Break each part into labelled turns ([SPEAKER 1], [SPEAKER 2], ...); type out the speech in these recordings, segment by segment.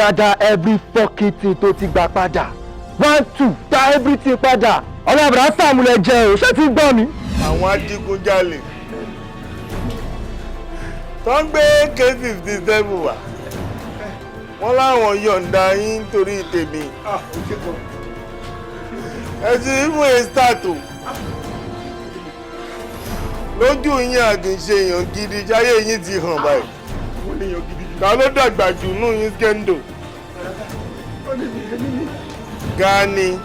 [SPEAKER 1] Oya dá every fucking thing tó ti gbà padà. 1 2 dá everything padà. Ọ̀rọ̀ àbúrò sàmúlẹ̀ jẹ́ o, ṣé ti gbọ́ mi?
[SPEAKER 2] Àwọn adigunjalè tó ń gbé K57 wá. Wọ́n láwọn yọ̀ǹda yín nítorí tèmi. Ẹ ti mú estato. Lójú yín àgìnṣe èèyàn gidi jáyé yín ti hàn báyìí. Ta ló dàgbà jù nù yín skendo? Gani.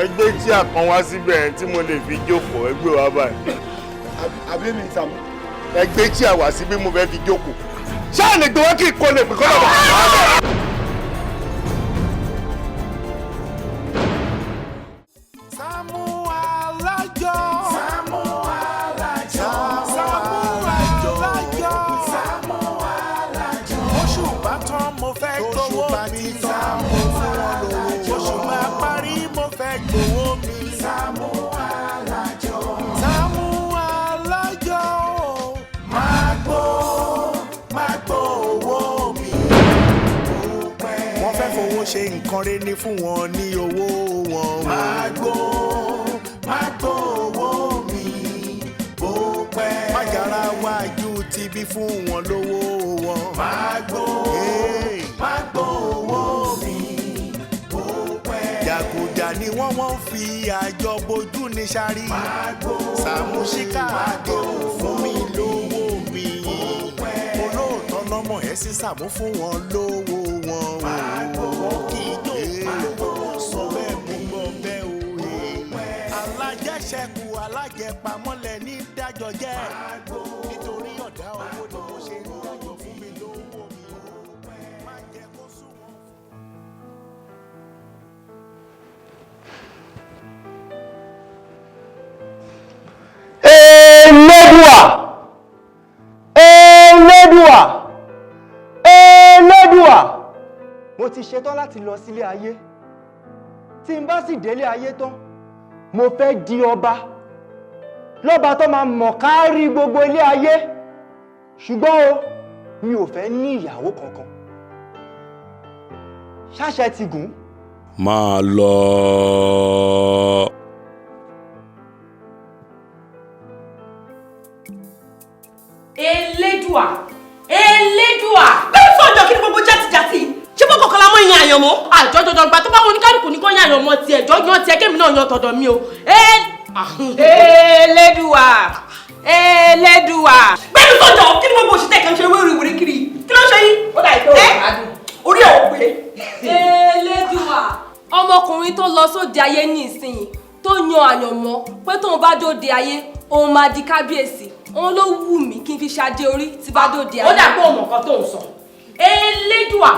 [SPEAKER 2] Ẹgbẹ́ tí àkàn wá síbẹ̀ tí mo lè fi jókòó ẹgbẹ́ wa báyìí.
[SPEAKER 3] Àbí mi Sàámú.
[SPEAKER 2] Ẹgbẹ́ tí àwà síbí mo fẹ́ fi jókòó. Ṣáà lè gbé wọ́n kí ìkọ́ lè pè kọ́ lọ́wọ́.
[SPEAKER 4] Ṣe nǹkan rẹ̀ ní fún wọn ní owó wọn. Magbo owó mi bó pẹ́. Májàra wájú ti bí fún wọn lówó wọn. Magbo owó mi bó pẹ́. Jàgùjà ni wọ́n fi àjọ bojú ní sáré. Magbo Sàámú Ṣíkàdé fún mi lówó mi. Olóòótọ́ lọ́mọ ẹ̀ sí Sàámú fún wọn lówó wọn. Magbo sọ bẹ́ẹ̀ mú gbọ́ bẹ́ẹ̀ òye. Alájẹṣẹ́kù alájẹpamọ́lẹ̀ ní dájọ́ jẹ́. Nítorí ọ̀dá owó ni mo ṣe ń dájọ́ fún mi lówó mi. Má jẹ́ kó sùn wọ́n.
[SPEAKER 1] Elédùà. Mo ti ṣetán láti lọ sílé ayé. Tí n bá sì délé ayé tán, mo fẹ́ di ọba. Lọ́ba tó máa mọ̀ kárí gbogbo ilé ayé. Ṣùgbọ́n o, mi ò fẹ́ ní ìyàwó kankan. Ṣáṣẹ ti gùn.
[SPEAKER 5] Máa lọ.
[SPEAKER 6] Elédùà. Bẹ́ẹ̀ fọ́jọ́ kí ni gbogbo játijàti? Ṣé bọ́ kọ̀ọ̀kan la mọ́ ìyẹn àyànmọ́? Àjọjọjọ gbà tó bá wọn oníkálùkù ní kọ́ yẹn àyànmọ́ tiẹ̀ jọ́jọ́ tiẹ̀ kémi náà yan tọ̀dọ̀ mi o. Elédùà. Bẹ́ẹ̀ni fọ́jọ́ kí ni gbogbo òṣìṣẹ́ kan ṣe wéwèé kiri? Kí ló ṣe yín? Ó dà ìtọ́ ìgbádùn. Orí ẹ̀ ò pé.
[SPEAKER 7] Elédùà. Ọmọkùnrin tó lọ sóde ayé ní ìsinyìí tó yan àyànmọ́ pé tóun bá dóde ayé òun máa di kábíyèsí. Òun ló wù mí kí n fi ṣadé orí tí bá dóde ayé.
[SPEAKER 6] Ó dà pé òun nǹkan tó ń sọ. Elédùà.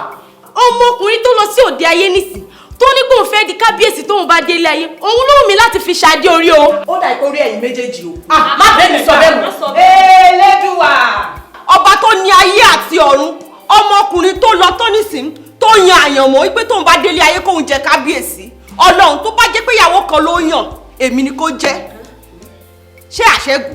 [SPEAKER 6] Ọmọkùnrin tó lọ sí òde ayé nísìn tó ní pé òun fẹ́ di kábíyèsí tóun bá délé ayé òun ló wù mí láti fi ṣadé orí o. Ó dà pé orí ẹ̀yin méjèèjì o. Má bẹ́ẹ̀ mi sọ bẹ́ẹ̀ mọ́. Elédùà. Ọba tó ní ayé àti ọ̀run ọmọkùnrin tó lọ tó nísìn tó yan àyànmọ́ wípé tóun bá délé ayé kóun jẹ kábíyèsí. Ọlọ́run tó bá jẹ́ pé ìyàwó kan ló yàn èmi ni kó jẹ́. Ṣé àṣẹ́gun?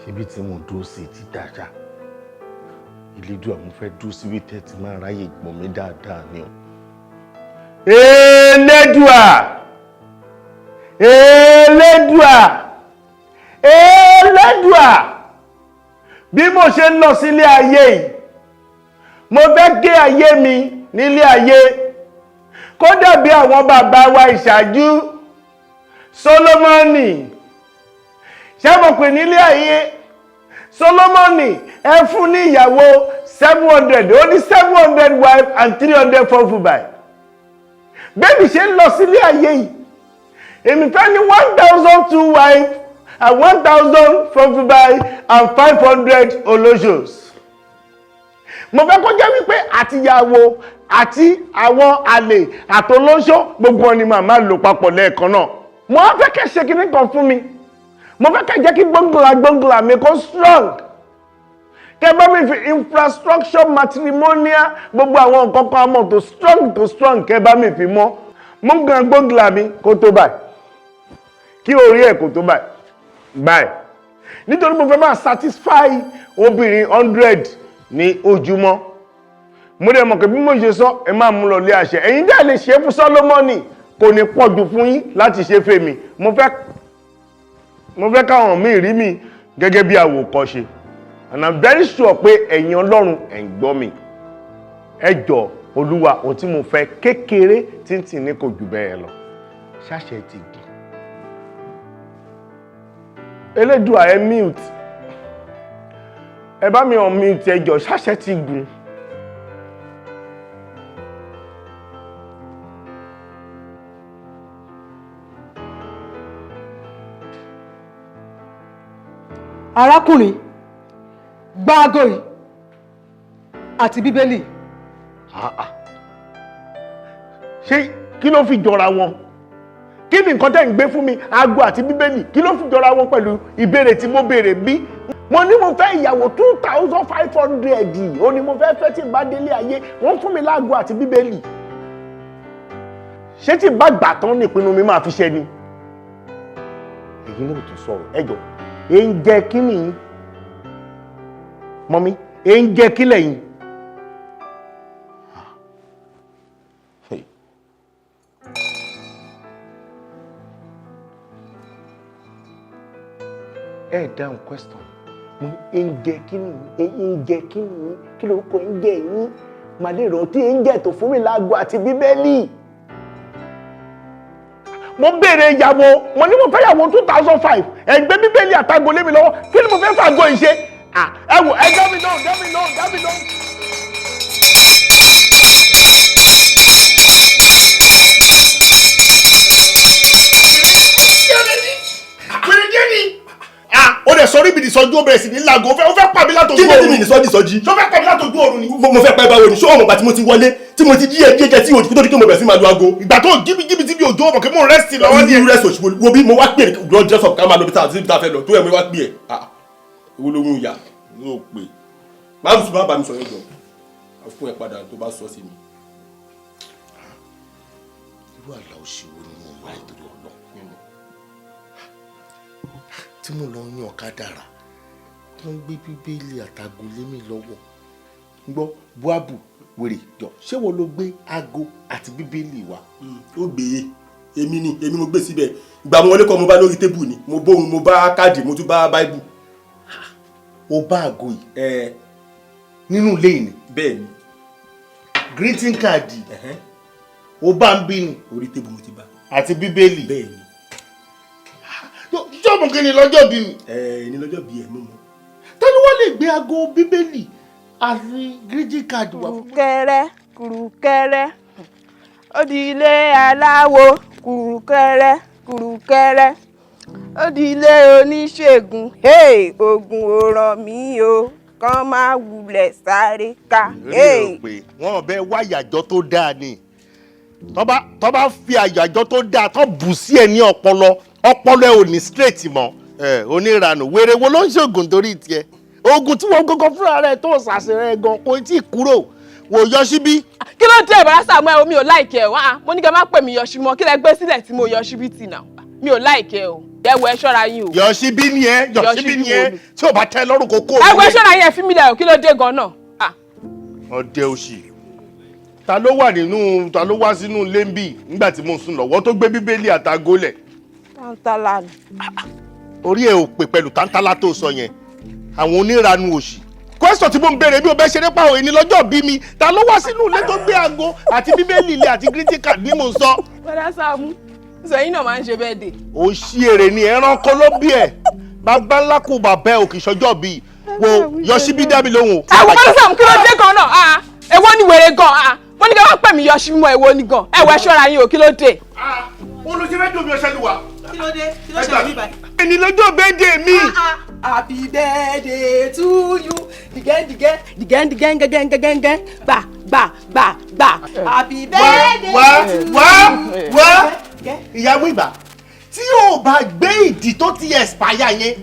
[SPEAKER 2] Ṣebí tí mo dúró sí ti dájà. Elédùà mo fẹ́ dúró síbi tẹ́tí máa ráyè gbọ̀n mi dáadáa ni o. Elédùà. Bí mo ṣe ń lọ sílé ayé yìí, mo fẹ́ gé ayé mi nílé ayé. Kó dàbí àwọn bàbá wa ìṣáájú. Sólómọ́nì. Ṣé mo pè nílé ayé? Sólómọ́nì ẹ fún ní ìyàwó 700, ó ní 700 wife and 300 concubine. Bẹ́ẹ̀ni ṣe ń lọ sílé ayé yìí. Èmi fẹ́ ní 1,002 wife and 1,000 concubine and 500 olóṣòs. Mo fẹ́ kó jẹ́ wípé àtìyàwó àti àwọn àlè àtolóṣó gbogbo wọn ni màmá lò papọ̀ lẹ́ẹ̀kan náà. Mo wá fẹ́ kẹ́ ṣe kinní kan fún mi. Mo fẹ́ kẹ́ jẹ́ kí gbọ́ngbọ̀là mi kó strong. kẹ́ bá mi fi infrastructure matrimonial gbogbo àwọn nǹkan kan mọ̀ tó strong kẹ́ bá mi fi mọ́ mú gan gbóngìlà mi kó tó báyìí kí orí ẹ̀ kó tó báyìí nítorí mo fẹ́ máa satisfy obìnrin 100 ní ojúmọ́ mo dẹ̀ mọ̀ pé bí mo ṣe sọ ẹ máa mú lọ lé àṣẹ ẹ̀yin dẹ̀ lè ṣe fún Solomoni kò ní pọ̀jù fún yín láti ṣe fèmí mo fẹ́ káwọn míì rí mi gẹ́gẹ́ bí àwòkọ́ṣe and I'm very sure pé ẹ̀yin Ọlọ́run ẹ̀ ń gbọ́ mi ẹ jọ̀ọ́ Olúwa ohun tí mo fẹ́ kékeré tíntín ní kò jù bẹ́ẹ̀ lọ ṣáṣẹ ti di Elédùà ẹ mute ẹ bá mi on mute ẹ jọ̀ọ́ ṣáṣẹ ti gùn.
[SPEAKER 5] Arákùnrin gba aago yìí àti Bíbélì.
[SPEAKER 2] Ṣé kí ló fi jọra wọn? Kí ni nǹkan tẹ́ ń gbé fún mi aago àti Bíbélì kí ló fi jọra wọn pẹ̀lú ìbéèrè tí mo béèrè bí? Mo ní mo fẹ́ ìyàwó 2,500 ó ní mo fẹ́ tí n bá délé ayé wọ́n fún mi láago àti Bíbélì. Ṣé tí n bá gbà tán ní ìpinnu mi máa fi ṣe ni? Èyí ló tún sọ̀rọ̀ ẹ jọ̀ọ́ ẹ ń jẹ kí nìyí? Mọ́mí ẹ ń jẹ kí lẹ́yìn? Ẹ dáhùn question mo ń jẹ kí nìyí ń jẹ kí nìyí kí ló kọ ń jẹ yín màá lè rántí ń jẹ tó fún mi láago àti Bíbélì. Mo béèrè ìyàwó mo ní mo fẹ́ yàwó 2005 ẹgbẹ́ Bíbélì àtàgò lé mi lọ́wọ́ kí ni mo fẹ́ fàgọ́ ìṣe ẹ wò ẹ dá mi lóhùn. Ó dẹ̀ sọrí ibi ìsọjú ó bẹ̀rẹ̀ sí ní láago ó fẹ́ pàmí látòjú òru. Kí ni ìsọjí? Ṣó fẹ́ pàmí látòjú òru ni?
[SPEAKER 3] Mo fẹ́ pẹ́ báwo ni ṣé ọmọ ìgbà tí mo ti wọlé tí mo ti jí ẹjẹ́ jẹ́ tí òjì tó ní kí mo bẹ̀rẹ̀ sí máa lu aago.
[SPEAKER 2] Ìgbà tó gíbi tí bí òjò ọmọ kí mo rẹ́sì lọ́wọ́ ní.
[SPEAKER 3] Irú rẹ́sì òṣùwò wo bí mo wá pè é lọ dress up ká máa lọ bí tá a fẹ́ lọ tó ẹ̀ mo wá pè é. Owó ló ń yà ló pè. Má bùsùn má bà mí sọ yẹn jọ. Fún ẹ padà tó bá sọ sí mi.
[SPEAKER 4] Irú àlà òṣìwò ni mo wá nítorí ọ̀nà. Tí mo lọ yan ọ̀kadà tó ń gbé Bíbélì àtàgò lé mi lọ́wọ́ gbọ́ buabu wèrè jọ ṣé wo ló gbé aago àti Bíbélì wá.
[SPEAKER 3] Ó gbé èmi mo gbé síbẹ̀ ìgbà mo wọlé kọ́ mo bá lórí tébù ni mo bóun mo bá káàdì mo tún bá báíbù.
[SPEAKER 4] Ó bá aago yìí nínú ilé ni.
[SPEAKER 3] Bẹ́ẹ̀ ni.
[SPEAKER 4] Greeting card ó bá ń bí ni.
[SPEAKER 3] Orí tébù mo ti bá.
[SPEAKER 4] Àti Bíbélì.
[SPEAKER 3] Bẹ́ẹ̀ ni.
[SPEAKER 4] Jọ́bù kí ni lọ́jọ́ bí mi.
[SPEAKER 3] Ní lọ́jọ́ bí ẹ̀ mú mọ́.
[SPEAKER 4] Tani wọ́n lè gbé aago Bíbélì àti greeting card wá fún.
[SPEAKER 8] Kùrùkẹ́rẹ́ ó di ilé aláwo kùrùkẹ́rẹ́ ó di ilé oníṣègùn oògùn ò ràn mí o kàn máa wulẹ̀ sáré ká.
[SPEAKER 4] Wọ́n ò bẹ wá àyàjọ́ tó dáa ni tó bá fi àyàjọ́ tó dáa tó bù sí ẹ ní ọpọlọ ẹ ò ní straight mọ́ oníranù wèrè wo ló ń ṣoògùn torí tiẹ̀ oògùn tí wọ́n gọ́gọ́ fúnra rẹ̀ tó ṣàṣẹrẹ gan kò tí ì kúrò wò yọ síbí.
[SPEAKER 8] Kí ló dé ìbára Samuel mi ò láìkẹ́ ẹ̀ wá mo ní kẹ́ má pè mí yọ̀ṣí mọ́ kí lẹ gbé sílẹ̀ tí mo yọ síbí tì náà mi ò láìkẹ́ o ẹ wo ẹ ṣọ́ra yín o.
[SPEAKER 4] yọ síbí ni ẹ tí ò bá tẹ́ lọ́rùn kó kó.
[SPEAKER 8] ẹ wo ẹ ṣọ́ra yín ẹ fi mí lẹ̀ o kí ló dé gan náà.
[SPEAKER 4] Ọdẹ òṣì ta ló wá sínú ilé ń bì nígbà tí mo sùn lọ́wọ́ tó gbé Bíbélì àtàgólẹ̀.
[SPEAKER 8] Tántálà ni.
[SPEAKER 4] Orí ẹ ò pè pẹ̀lú tántálà tó sọ yẹn àwọn oníranu òṣì. Question tí mo ń béèrè bí o bẹ́ ṣe nípa òye ní lọ́jọ́ bí mi ta ló wá sínú ilé tó gbé aago àti Bíbélì ilé àti greeting card ni mo ń sọ.
[SPEAKER 8] Bọ́dá Sàámú sẹ́yìn náà máa ń ṣe bẹ́ẹ̀ dé.
[SPEAKER 4] Ó ṣí èrè ni ẹranko ló bí ẹ bàbá ńlá kò bàbá ẹ òkè ìṣọjọ́ bíi wo Yọ̀ṣíbí dá mi lóhùn.
[SPEAKER 8] Àwọn bọ́dá Sàámú kí ló dé gan náà èwo ni wèrè gan mo ní kí wọ́n pè mí Yọ̀ṣíbí mọ́ èwo ni gan ẹ wọ ẹ ṣọ́ra yín o kí ló dé.
[SPEAKER 4] Olùsẹ́fẹ́ dùn mí ọṣẹ́ lù wá.
[SPEAKER 9] Kí ló dé? Kí ló ṣe mí báyìí?
[SPEAKER 2] Ẹni lọ́jọ́ birthday mi.
[SPEAKER 9] Happy birthday to you. Dìgẹ́. Gbà. Happy birthday to you.
[SPEAKER 4] Wá. Ìyàwó ìbà tí yóò bá gbé ìdí tó ti expire yẹn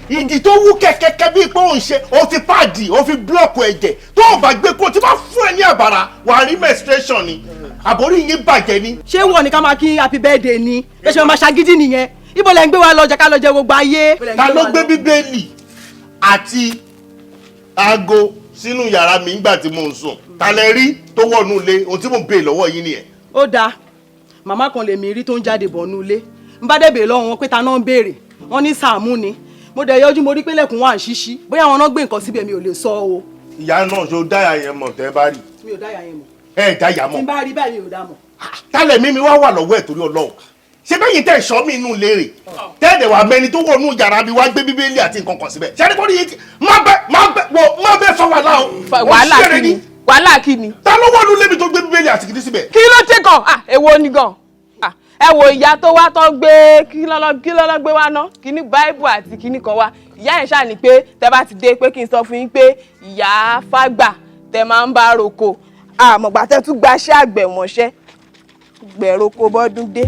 [SPEAKER 2] ìdí tó wú kẹ̀kẹ́kẹ́ bí pé òun ṣe ó fi páàdì ó fi búlọ̀kù ẹ̀jẹ̀ tó o bá gbé kó o ti bá fún ẹ ní àbàrà wàá rí menstruation ni àbórí yín bàjẹ́ ni.
[SPEAKER 5] ṣé wọ́n ní ká máa kí happy birthday ni ẹ ṣe máa ṣàgídí nìyẹn ibo lẹ ń gbé wa lọ́jà ká lọ jẹ gbogbo ayé.
[SPEAKER 2] ta ló gbé bíbélì àti aago sínú yàrá mi nígbà tí mo ń sùn ta lẹ rí tó wọnú ilé ohun tí mo ń béè lọ́wọ́ yín nìyẹn.
[SPEAKER 5] ó dáa màmá kan lèmi rí tó ń jáde bọ̀ nú ilé ń bá débè lọ́wọ́ wọn pé ta náà ń béèrè wọn ní Sàámú ni mo dẹ̀ yọjú mo rí pé lẹ́kùn wà ń ṣíṣí bóyá wọn náà gbé nǹkan síbẹ̀ mi ò lè sọ o.
[SPEAKER 2] ìyá náà ṣó dáyà yẹn mọ̀ tẹ́ bá rí.
[SPEAKER 5] mi ò dáyà yẹn mọ̀.
[SPEAKER 2] ẹ dáyà mọ̀.
[SPEAKER 5] tí n bá rí báyìí mi ò dá mọ̀.
[SPEAKER 2] tálẹ̀ mímí wá wà lọ́wọ́ ẹ̀ torí Ọlọ́run ṣé bẹ́yìn tẹ̀ ṣọ́ mi inú léèrè tẹ́ẹ̀dẹ̀ wà mẹ́ni tó wọnú yàrá mi wá gbé bíbélì àti nǹkan kan síbẹ̀ ṣé ẹni kò ní yìí má bẹ́ fa wàhálà o.
[SPEAKER 8] wàhálà kí ni wàhálà kí ni.
[SPEAKER 2] ta ló wọnú lébi tó gbé bíbélì àti kìdí síbẹ̀.
[SPEAKER 8] kí ló ṣe gan èwo ni gan ẹ wo ìyá tó wá tó gbé kí lọ́lọ́ gbé wá ná kíní báíbù àti kíní kan wá ìyá yẹn ṣáà ní pé tẹ bá ti dé pé kí n sọ fún yín pé ìyá Fágbà tẹ máa ń bá roko àmọ̀gbà tẹ tún gbaṣẹ́ àgbẹ̀ mọ́ṣẹ́ gbẹ̀roko bọ́dún dé.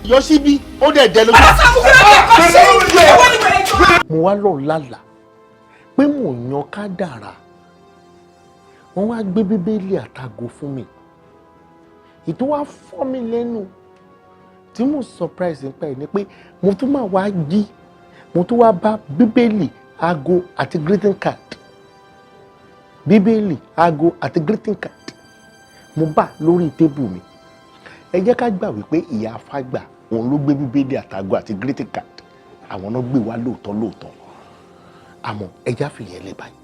[SPEAKER 2] yọ síbí ó dẹ̀ dẹ lójú.
[SPEAKER 10] mo wá lọ lálàá pé mò ń yan kádàrá wọ́n wá gbé bíbélì àtàgò fún mi ètò wá fọ́ mi lẹ́nu tí mo surprise nípa ẹ̀ ni pé mo tún máa wá jí mo tún wá bá bíbélì aago àti greeting card bíbélì aago àti greeting card mo bá lórí tébù mi ẹ jẹ́ ká gbà wípé ìyá Fágbà òun ló gbé bíbélì àtàgò àti greeting card àwọn náà gbé wá lóòótọ́ àmọ́ ẹja fìyẹn lè báyìí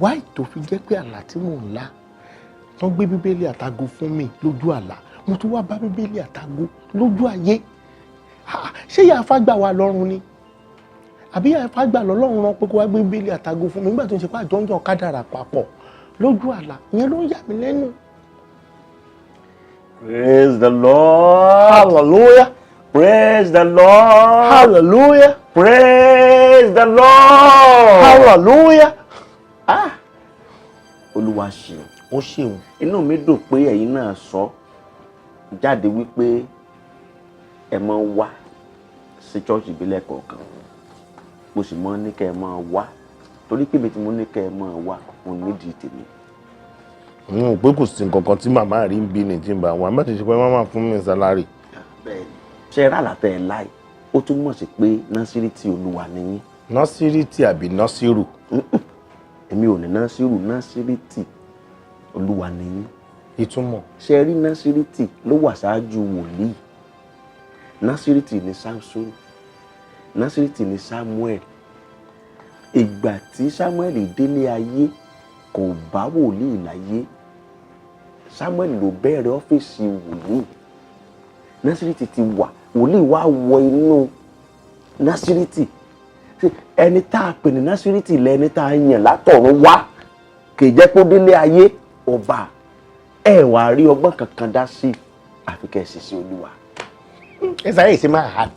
[SPEAKER 10] wáì tó fi jẹ́ pé àlá tí mò ń lá wọ́n gbé bíbélì àtàgò fún mi lójú àlá mo tún wá bá bíbélì àtàgò lójú ayé ṣé ìyá Fágbà wà lọ́run ni àbí ìyá Fágbà lọ́lọ́run rán pé kó wá gbé bíbélì àtàgò fún mi nígbà tó ń ṣe pé àjọyọ̀ kádàrà papọ̀ lójú àlá ìyẹn ló ń yà mí lẹ́nu.
[SPEAKER 11] Praise the Lord.
[SPEAKER 10] Hallelujah.
[SPEAKER 11] Praise the Lord.
[SPEAKER 10] Hallelujah.
[SPEAKER 11] Praise the Lord.
[SPEAKER 10] Hallelujah.
[SPEAKER 11] Olúwa ṣeun.
[SPEAKER 10] Ó ṣeun.
[SPEAKER 11] Inú mi dùn pé ẹ̀yin náà sọ jáde wípé ẹ máa ń wá sí church ìbílẹ̀ kọ̀ọ̀kan. Mo sì máa ń ní kẹ́ ẹ máa wá torí pé ibi tí mo ní kẹ́ ẹ máa wá mo nídìí tèmi.
[SPEAKER 10] Pé kò sí nǹkan kan tí màmá rí ń bí ní tí ń bá wọn àmọ́ ti ṣe pé màmá fún mi sálárì.
[SPEAKER 11] Ṣé rà látẹ̀ ẹ̀ láì ó túmọ̀ sí pé násírìtì Olúwa ni yín.
[SPEAKER 10] Násírìtì àbí násírù?
[SPEAKER 11] Èmi ò ní násírù, násírìtì Olúwa ni yín.
[SPEAKER 10] Ìtumọ̀.
[SPEAKER 11] Ṣé rí násírìtì ló wà ṣáájú wòlíì? Násírìtì ni Samson, násírìtì ni Samuel. Ìgbà tí Samuel délé ayé kò bá wòlíì láyé, Samuel ló bẹ̀rẹ̀ ọ́fíìsì wòlíì. Násírìtì ti wà, wòlíì wá wọ inú násírìtì. Ẹni tá a pè ní násírìtì lẹni tá a yàn látọ̀run wá kì í jẹ́ kó délé ayé ọba ẹ wàá rí ọgbọ́n kankan dá sí àfi kẹ́ ẹ sì sí Olúwa.
[SPEAKER 10] Ẹ sáré ìṣe máa hàt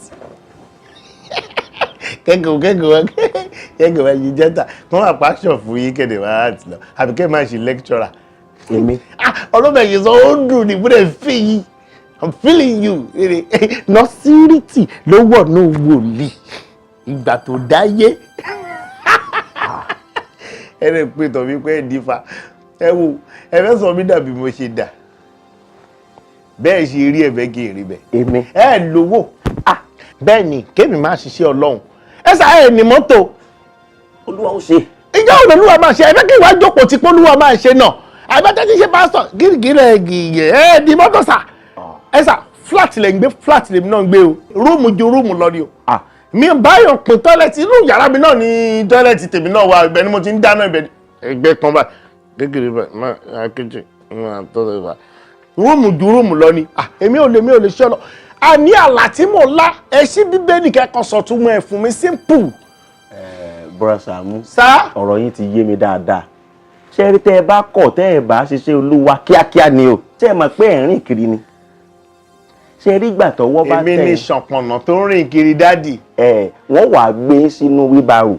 [SPEAKER 10] kẹ́kọ̀ọ́ yìí jẹ́ta wọ́n wà pàṣọ fún yín kẹ́dẹ̀ máa hàt lọ àbí kẹ́ máa ṣe lecturer.
[SPEAKER 11] Èmi.
[SPEAKER 10] Ọlọ́bẹ̀ yìí sọ ó dùn ní bóde fi yìí I'm feeling you. Násírìtì ló wọ̀ ní wòlíì ìgbà tó dáyé. Ẹ lè pè tọ̀ mí pé ẹ dífà. Ẹ wo ẹ fẹ́ sọ mí dàbí mo ṣe dà. Bẹ́ẹ̀ ṣe rí ẹ̀fẹ́ kí n rí bẹ́ẹ̀.
[SPEAKER 11] Èmi.
[SPEAKER 10] Ẹ lówó. Bẹ́ẹ̀ ni kémi máa ṣiṣẹ́ Ọlọ́run. Ẹ sáré ní mọ́tò.
[SPEAKER 11] Olúwa ó ṣe.
[SPEAKER 10] Ìjọ òde Olúwa máa ṣe ẹ̀fẹ́ kí ìwà jókòó tí Olúwa máa ṣe náà. Àìbátẹ́ ti ṣe pásítọ̀ gírígírí ẹ̀gìyẹ di mọ́tò sà. Ẹ sà flat lẹ̀ ń gbé flat lèmi náà ń gbé o. Rúùmù ju rúùmù lọ ni o. Mi báyọ̀ pín tọ́lẹ̀tì inú yàrá mi náà ní tọ́lẹ̀tì tèmi náe wà ibẹ̀ ni mo ti ń dáná ibẹ̀ ẹgbẹ́ kan báyìí kékeré báyìí máa akéjì máa tọ́lẹ̀ báyìí rúùmù ju rúùmù lọ ni èmi ò lè ṣọ́ lọ àní àlá tí mo lá ẹ ṣí Bíbélì kẹ́kọ̀ọ́ sọ̀tún mọ́ ẹ̀ fún mi simple.
[SPEAKER 11] Bọ́lá Sàámú
[SPEAKER 10] sá
[SPEAKER 11] ọ̀rọ̀ yín ti yé mi dáadáa ṣé rí tẹ́ ẹ bá kọ̀ tẹ́ ẹ bá ṣiṣẹ́ Olúwa kíákíá ni o ṣé ẹ mọ̀ pé ẹ̀ ń rìn kiri ni ṣe rí gbà tọwọ́ bá tẹ̀.
[SPEAKER 10] èmi ni ṣọ̀pọ̀nà tó ń rìn kiri dádì.
[SPEAKER 11] Wọ́n wàá gbé sínú wíbarò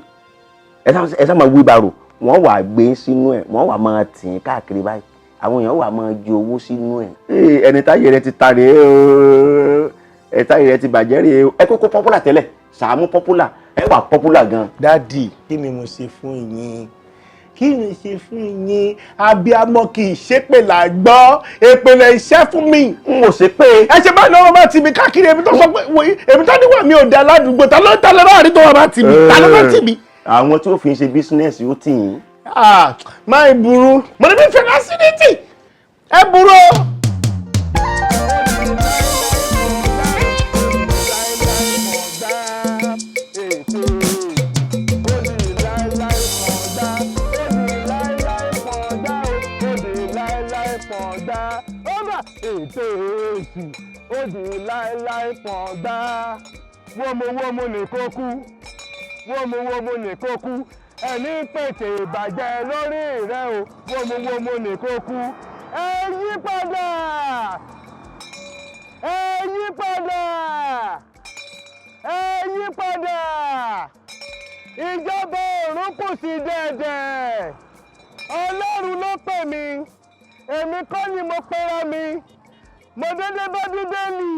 [SPEAKER 11] ẹ sá máa wíbarò wọ́n wàá gbé sínú ẹ̀ wọ́n wàá máa tì í káàkiri báyìí àwọn èèyàn wàá máa ju owó sínú ẹ̀. Ẹni táyé rẹ ti ta rèé o ẹ̀ta rẹ̀ ti bàjẹ́ rí ẹ kókó popular tẹ́lẹ̀ Sàámú popular ẹ wà popular gan.
[SPEAKER 2] dádì kí ni mo ṣe fún yín kí ni ṣe fún yín abiyamọ kì í ṣépè là gbọ́ èpèlè iṣẹ́ fún mi.
[SPEAKER 11] n ò ṣe pé.
[SPEAKER 2] ẹ ṣe báyìí lọ́wọ́ bá ti mi káàkiri èmi tó sọ pé èmi tó níwà mi ò dá ládùúgbò ta ló bá rí tó wà bá ti mi ta ló bá ti mi.
[SPEAKER 11] àwọn tí ó fi ń ṣe bísínẹ́sì ó tì yín.
[SPEAKER 2] máa burú mo ní bí fẹ́ lásìrìtì ẹ burú.
[SPEAKER 12] ètò èsì ó di láéláé pọ̀gbá wómúwómú ní kókú wómúwómú ní kókú ẹni pètè ìbàjẹ́ lórí rẹ o wómúwómú ní kókú ẹ yí padà ẹ yí padà ẹ yí padà ìjọba ọ̀run kù sí dẹ̀dẹ̀ Ọlọ́run ló pè mí èmi kọ́ ni mo pera mi mo dédé bá bíbélì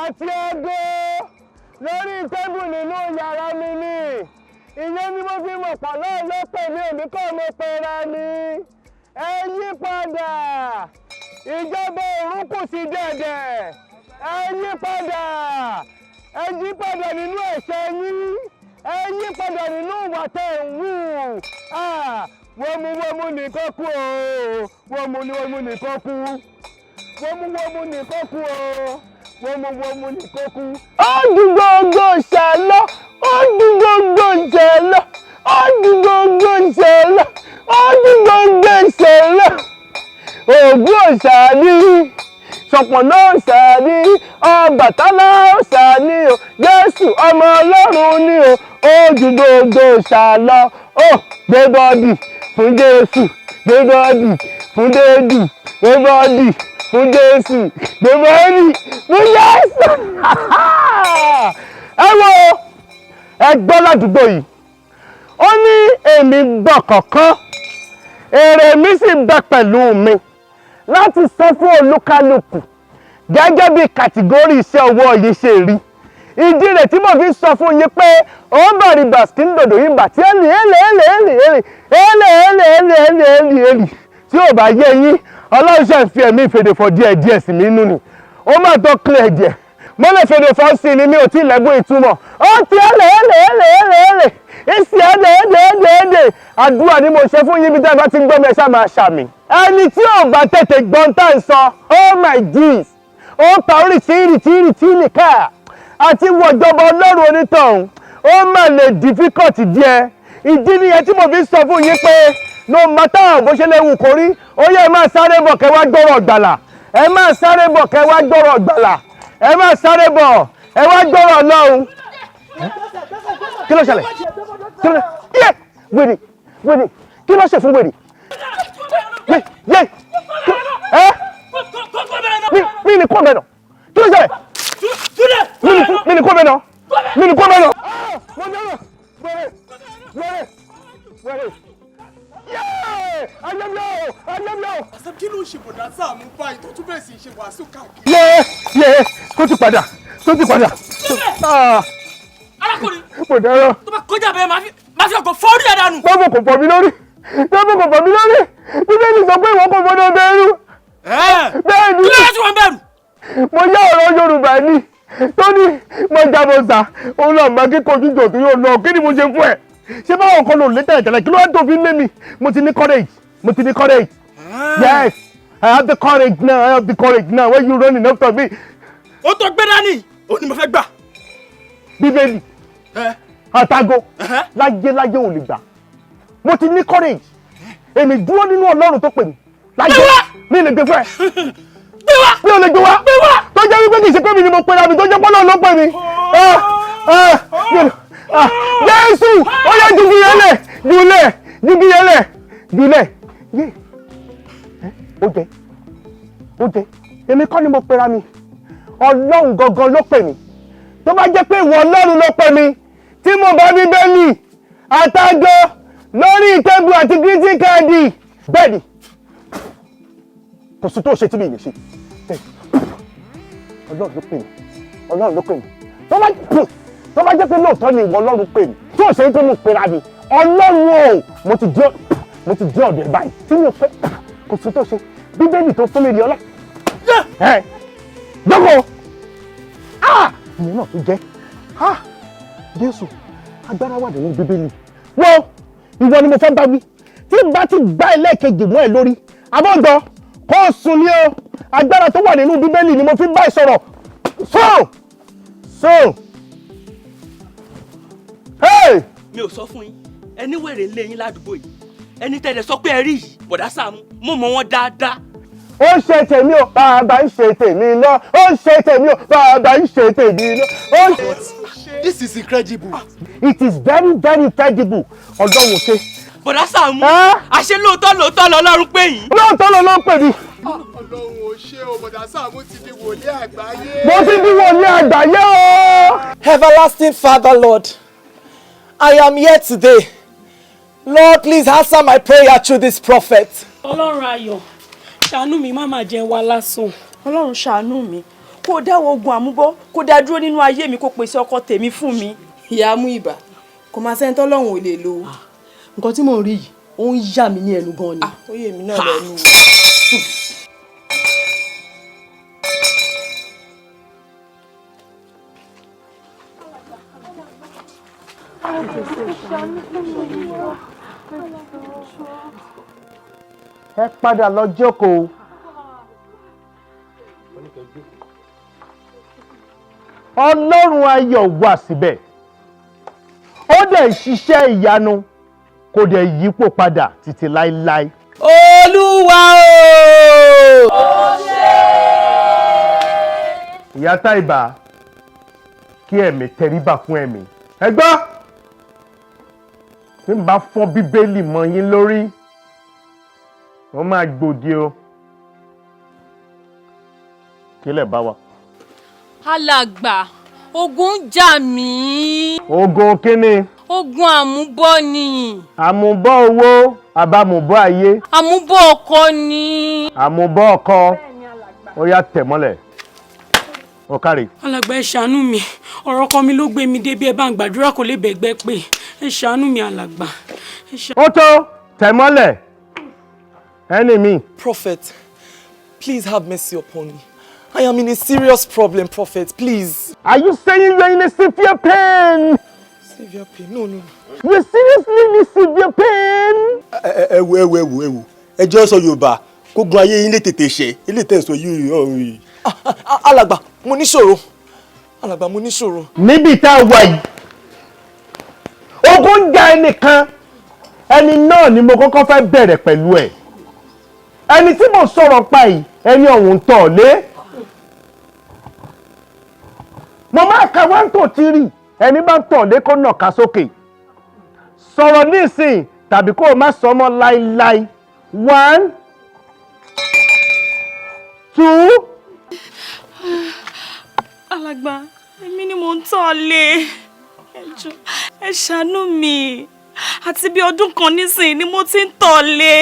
[SPEAKER 12] àti aago lórí tébù nínú yàrá mi ni ìyẹn ni mo fi mọ̀ pọ̀ náà ló pè mí èmi kọ́ mo pera mi ẹ yí padà ìjọba ọ̀run kù sí dẹ̀dẹ̀ ẹ yí padà ẹ yí padà nínú ẹ̀ṣẹ̀ yín ẹ yí padà nínú ìwà tẹ̀ ń wù wọ́múwọ́mú nìkan kú o wọ́múwọ́mú nìkan kú wọ́múwọ́mú nìkan kú o wọ́múwọ́mú nìkan kú. ó di gbogbo ìṣẹ̀lẹ̀ ó di gbogbo ìṣẹ̀lẹ̀ ó di gbogbo ìṣẹ̀lẹ̀ ó di gbogbo ìṣẹ̀lẹ̀ Ògún òṣàní Ṣọ̀pọ̀nná òṣàní Ọbàtálá òṣàní o Jésù ọmọ Ọlọ́run ni o ó di gbogbo ìṣẹ̀lẹ̀ ó gbé bọ́dì fún Jésù gbé bọ́dì fún Dédù gbé bọ́dì fún Jésù gbé bọ́dì fún Jésù. ẹ wo ẹ gbọ́ ládùúgbò yìí ó ní èmi gbọ́ kọ̀ọ̀kan èrè mi sì bẹ pẹ̀lú mi láti san fún olúkálùkù gẹ́gẹ́ bí kàtìgórì iṣẹ́ ọwọ́ yìí ṣe rí ìdí rẹ̀ tí mo fi sọ fún yín pé ó bẹ̀rẹ̀ bàskí ń dòdò yín bà tí èlì tí ò bá yé yín Ọlọ́run ṣe ń fi ẹ̀mí ìfèdèfọ̀ díẹ̀ sí mi nínú ni ó máa tó clear díẹ̀ mo lè fèdèfọ̀ sí ni mi ò tí ì lẹ́gbọ́n ìtumọ̀ ó ti èlè ìsì èdè àdúrà ni mo ṣe fún yín bí tẹ́ bá ti ń gbọ́ mi ẹ ṣáà máa ṣàmì ẹni tí ò bá tètè gbọ́n tá à ń sọ oh my jeez ó pa oríṣiríṣi nìkan àti wọ̀jọba Ọlọ́run onítọ̀hún ó mà lè difficult díẹ̀ ìdí nìyẹn tí mo fi sọ fún yín pé no matter bó ṣe lè wù kó rí ó yẹ ẹ máa sáré bọ̀ kẹ́ wá gbọ́rọ̀ gbàlà ẹ máa sáré bọ̀ kẹ́ wá gbọ́rọ̀ gbàlà ẹ máa sáré bọ̀ ẹ wá gbọ́rọ̀ Ọlọ́run. kí ló ṣẹlẹ̀ kí ló ṣẹlẹ̀ wèrè kí ló ṣe fún wèrè mi ni kọ́ mẹ́nà kí ló ṣẹlẹ̀ mi ni kọ́ mẹ́nà mi ni kọ́ mẹ́nà.
[SPEAKER 2] Àṣẹ kí ló ń ṣe bọ̀dá Sàámú báyìí tó tún bẹ̀rẹ̀ sí ṣe wàásù káàkiri.
[SPEAKER 12] Tó ti padà.
[SPEAKER 7] Arákùnrin.
[SPEAKER 12] Mo dára.
[SPEAKER 7] Tó bá kọjá bẹ́ẹ̀ máa fi ọkọ̀ fọ́ọ́rí ẹ̀ dànù.
[SPEAKER 12] Tọ́bù kò fọ́ mi lórí. Bíbélì sọ pé ìwọ kò gbọdọ̀ bẹ̀rù. Bẹ́ẹ̀ ni.
[SPEAKER 7] Kí ló yẹ tí wọ́n bẹ̀rù?
[SPEAKER 12] Mo yá ọ̀rọ̀ Yorùbá ni tó ní mo jábọ̀ sà òun náà máa kíkọ́ ojújọ tó yóò lọ kí ni mo ṣe fún ẹ? Ṣé báwọn kan lò létẹ̀ ìtẹ̀lẹ̀ kí ló wá tó fi lé mi? Mo ti ní courage. Yes, I have the courage now. When you running after me?
[SPEAKER 7] Ó tó gbé dání, ó ní mo fẹ́ gbà.
[SPEAKER 12] Bíbélì àtàgò láyé ò lè gbà. Mo ti ní courage. Èmi dúró nínú Ọlọ́run tó pè mí. Láyé mi lè gbé fún ẹ. Mi ò lè gbé wá. Tó jẹ́ wípé kì í ṣe pé mi ni mo pera mi tó jẹ́ pọ́nà ló pè mí. Jésù ó yẹ jùlẹ̀. Yé ó jẹ èmi kọ́ ni mo pera mi Ọlọ́run gangan ló pè mí tó bá jẹ́ pé ìwọ Ọlọ́run ló pè mí tí mo bá Bíbélì àtàgò lórí tébù àti gírísì káàdì bẹ́ẹ̀ ni kò sí tó ṣe tí mi lè ṣe Ọlọ́run ló pè mí Ọlọ́run ló pè mí tó bá jẹ́ pé lóòótọ́ ni ìwọ Ọlọ́run pè mí tí ò ṣe é tó mú pera mi Ọlọ́run o mo ti dé ọ̀dọ̀ ẹ̀ báyìí tí mi ò pẹ́ kò sí tó ṣe Bíbélì tó fún mi rí ọlá dọ́kọ̀ ìyẹn náà tó jẹ́ Jésù agbára wà nínú Bíbélì wọ́n ìwọ ni mo fẹ́ bá wí tí n bá ti gbá ẹlẹ́ẹ̀kejì mọ́ ẹ lórí abọ́gbọ́ kó o sùn ní o agbára tó wà nínú Bíbélì ni mo fi bá ẹ sọ̀rọ̀ sùn.
[SPEAKER 13] mi ò sọ fún yín ẹni wèrè ń lé yín ládùúgbò yìí ẹni tẹ̀lé sọ pé ẹ rí yìí bọ̀dá Sàámú mo mọ̀ wọ́n dáadáa.
[SPEAKER 12] ó ń ṣe tèmi o bàbá ń ṣe tèmi lọ ó ń ṣe tèmi o bàbá ń ṣe tèmi lọ.
[SPEAKER 3] This is incredible.
[SPEAKER 12] It is very very incredible. Ọlọ́run ṣe.
[SPEAKER 13] bọ̀dá Sàámú àṣẹ lóòótọ́ lọ́lọ́run pè yín.
[SPEAKER 12] lóòótọ́ lọ́lọ́run pè mí.
[SPEAKER 3] Ọlọ́run ò ṣe o bọ̀dá Sàámú ti di wòlíì àgbáyé.
[SPEAKER 12] mo ti di wòlíì àgbáyé o.
[SPEAKER 9] Everlasting Father, Lord, I am here today. Lord, please answer my prayer through this prophet.
[SPEAKER 14] Ọlọ́run ayọ̀ ṣàánú mi má máa jẹun wá lásán.
[SPEAKER 15] Ọlọ́run ṣàánú mi kó dáwọ́ ogun àmúbọ́ kó dá dúró nínú ayé mi kó pèsè ọkọ tèmi fún mi.
[SPEAKER 5] ìyá mú ibà kò máa sẹ́ni tọ́lọ́run ò lè lò. nǹkan tí mò ń rí yìí ó ń yà mí ní ẹnu gan ni.
[SPEAKER 15] ó yè mí náà lẹ́nu.
[SPEAKER 12] ẹ padà lọ jókòó. Ọlọ́run ayọ̀ wà síbẹ̀ ó dẹ̀ ṣiṣẹ́ ìyanu kò dẹ̀ yípo padà títí láíláí.
[SPEAKER 15] Olúwa o.
[SPEAKER 12] ó ṣe. ìyá Táìbà kí ẹ̀mí tẹríba fún ẹ̀mí. ẹ gbọ́ tí n bá fọ́ Bíbélì mọ́ yín lórí wọ́n máa gbòde o. kílẹ̀ bá wa.
[SPEAKER 7] Alàgbà, ogun ń jà mí.
[SPEAKER 12] Ogun kíni?
[SPEAKER 7] Ogun àmúbọ́ ni.
[SPEAKER 12] Àmúbọ́ owó àbámúbọ́ ayé.
[SPEAKER 7] Àmúbọ́ ọkọ ni.
[SPEAKER 12] Àmúbọ́ ọkọ. Ó yá tẹ̀ mọ́lẹ̀. Ó kárí.
[SPEAKER 14] Alàgbà ẹ ṣàánú mi ọ̀rọ̀ ọkọ mi ló gbé mi débi ẹ bá ń gbàdúrà kó lè bẹ̀gbẹ́ pé ẹ ṣàánú mi alàgbà.
[SPEAKER 12] Ó tó tẹ̀ mọ́lẹ̀. Ẹni mi.
[SPEAKER 9] Prophet, please have mercy upon me. I am in a serious problem, Prophet. Please.
[SPEAKER 12] Are you saying you are in a severe pain?
[SPEAKER 9] Severe pain? No.
[SPEAKER 12] You seriously in a severe pain?
[SPEAKER 3] Ẹ wo. Ẹjọ́ sọ Yorùbá kó gun ayé yín lè tètè ṣe ilé tẹ̀sán yìí.
[SPEAKER 9] Alàgbà, mo níṣòro. Alàgbà, mo níṣòro.
[SPEAKER 12] Níbi tá a wà yìí, ogun ń ja ẹnìkan, ẹni náà ni mo kọ́kọ́ fẹ́ bẹ̀rẹ̀ pẹ̀lú ẹ̀. Ẹni tí mo sọ̀rọ̀ pa yìí, ẹni ọ̀hún tọ̀ lé. Mo máa ka 1 to 3 ẹni bá tọ̀ lé kó nàka sókè sọ̀rọ̀ nísìn tàbí kó o má sọ mọ́ láíláí 1 2.
[SPEAKER 14] Alàgbà èmi ni mò ń tọ̀ lé ẹ ṣàánú mi àti bí ọdún kan nísìn ni mo ti ń tọ̀ lé.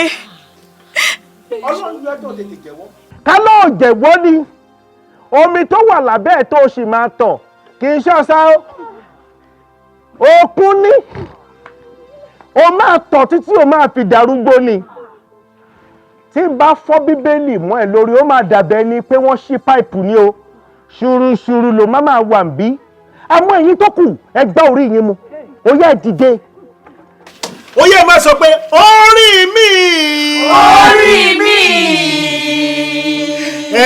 [SPEAKER 3] Ọlọ́run yóò tó tètè jẹ́wọ́.
[SPEAKER 12] Ká ló jẹ̀wọ́ ni omi tó wà lábẹ́ ẹ̀ tó sì máa tọ̀ kì í ṣọ́sá òkun ní o máa tọ̀ títí o máa fi darúgbó ni tí n bá fọ́ Bíbélì mọ́ ẹ lórí ó máa dàbẹ́ ni pé wọ́n ṣí páìpù ni o ṣùrùṣùrù ló máa wà ń bí àmọ́ èyí tó kù ẹ gbá orí yín mu ó yẹ dìde.
[SPEAKER 3] Ó yẹ máa sọ pé orí mi.
[SPEAKER 7] Orí mi.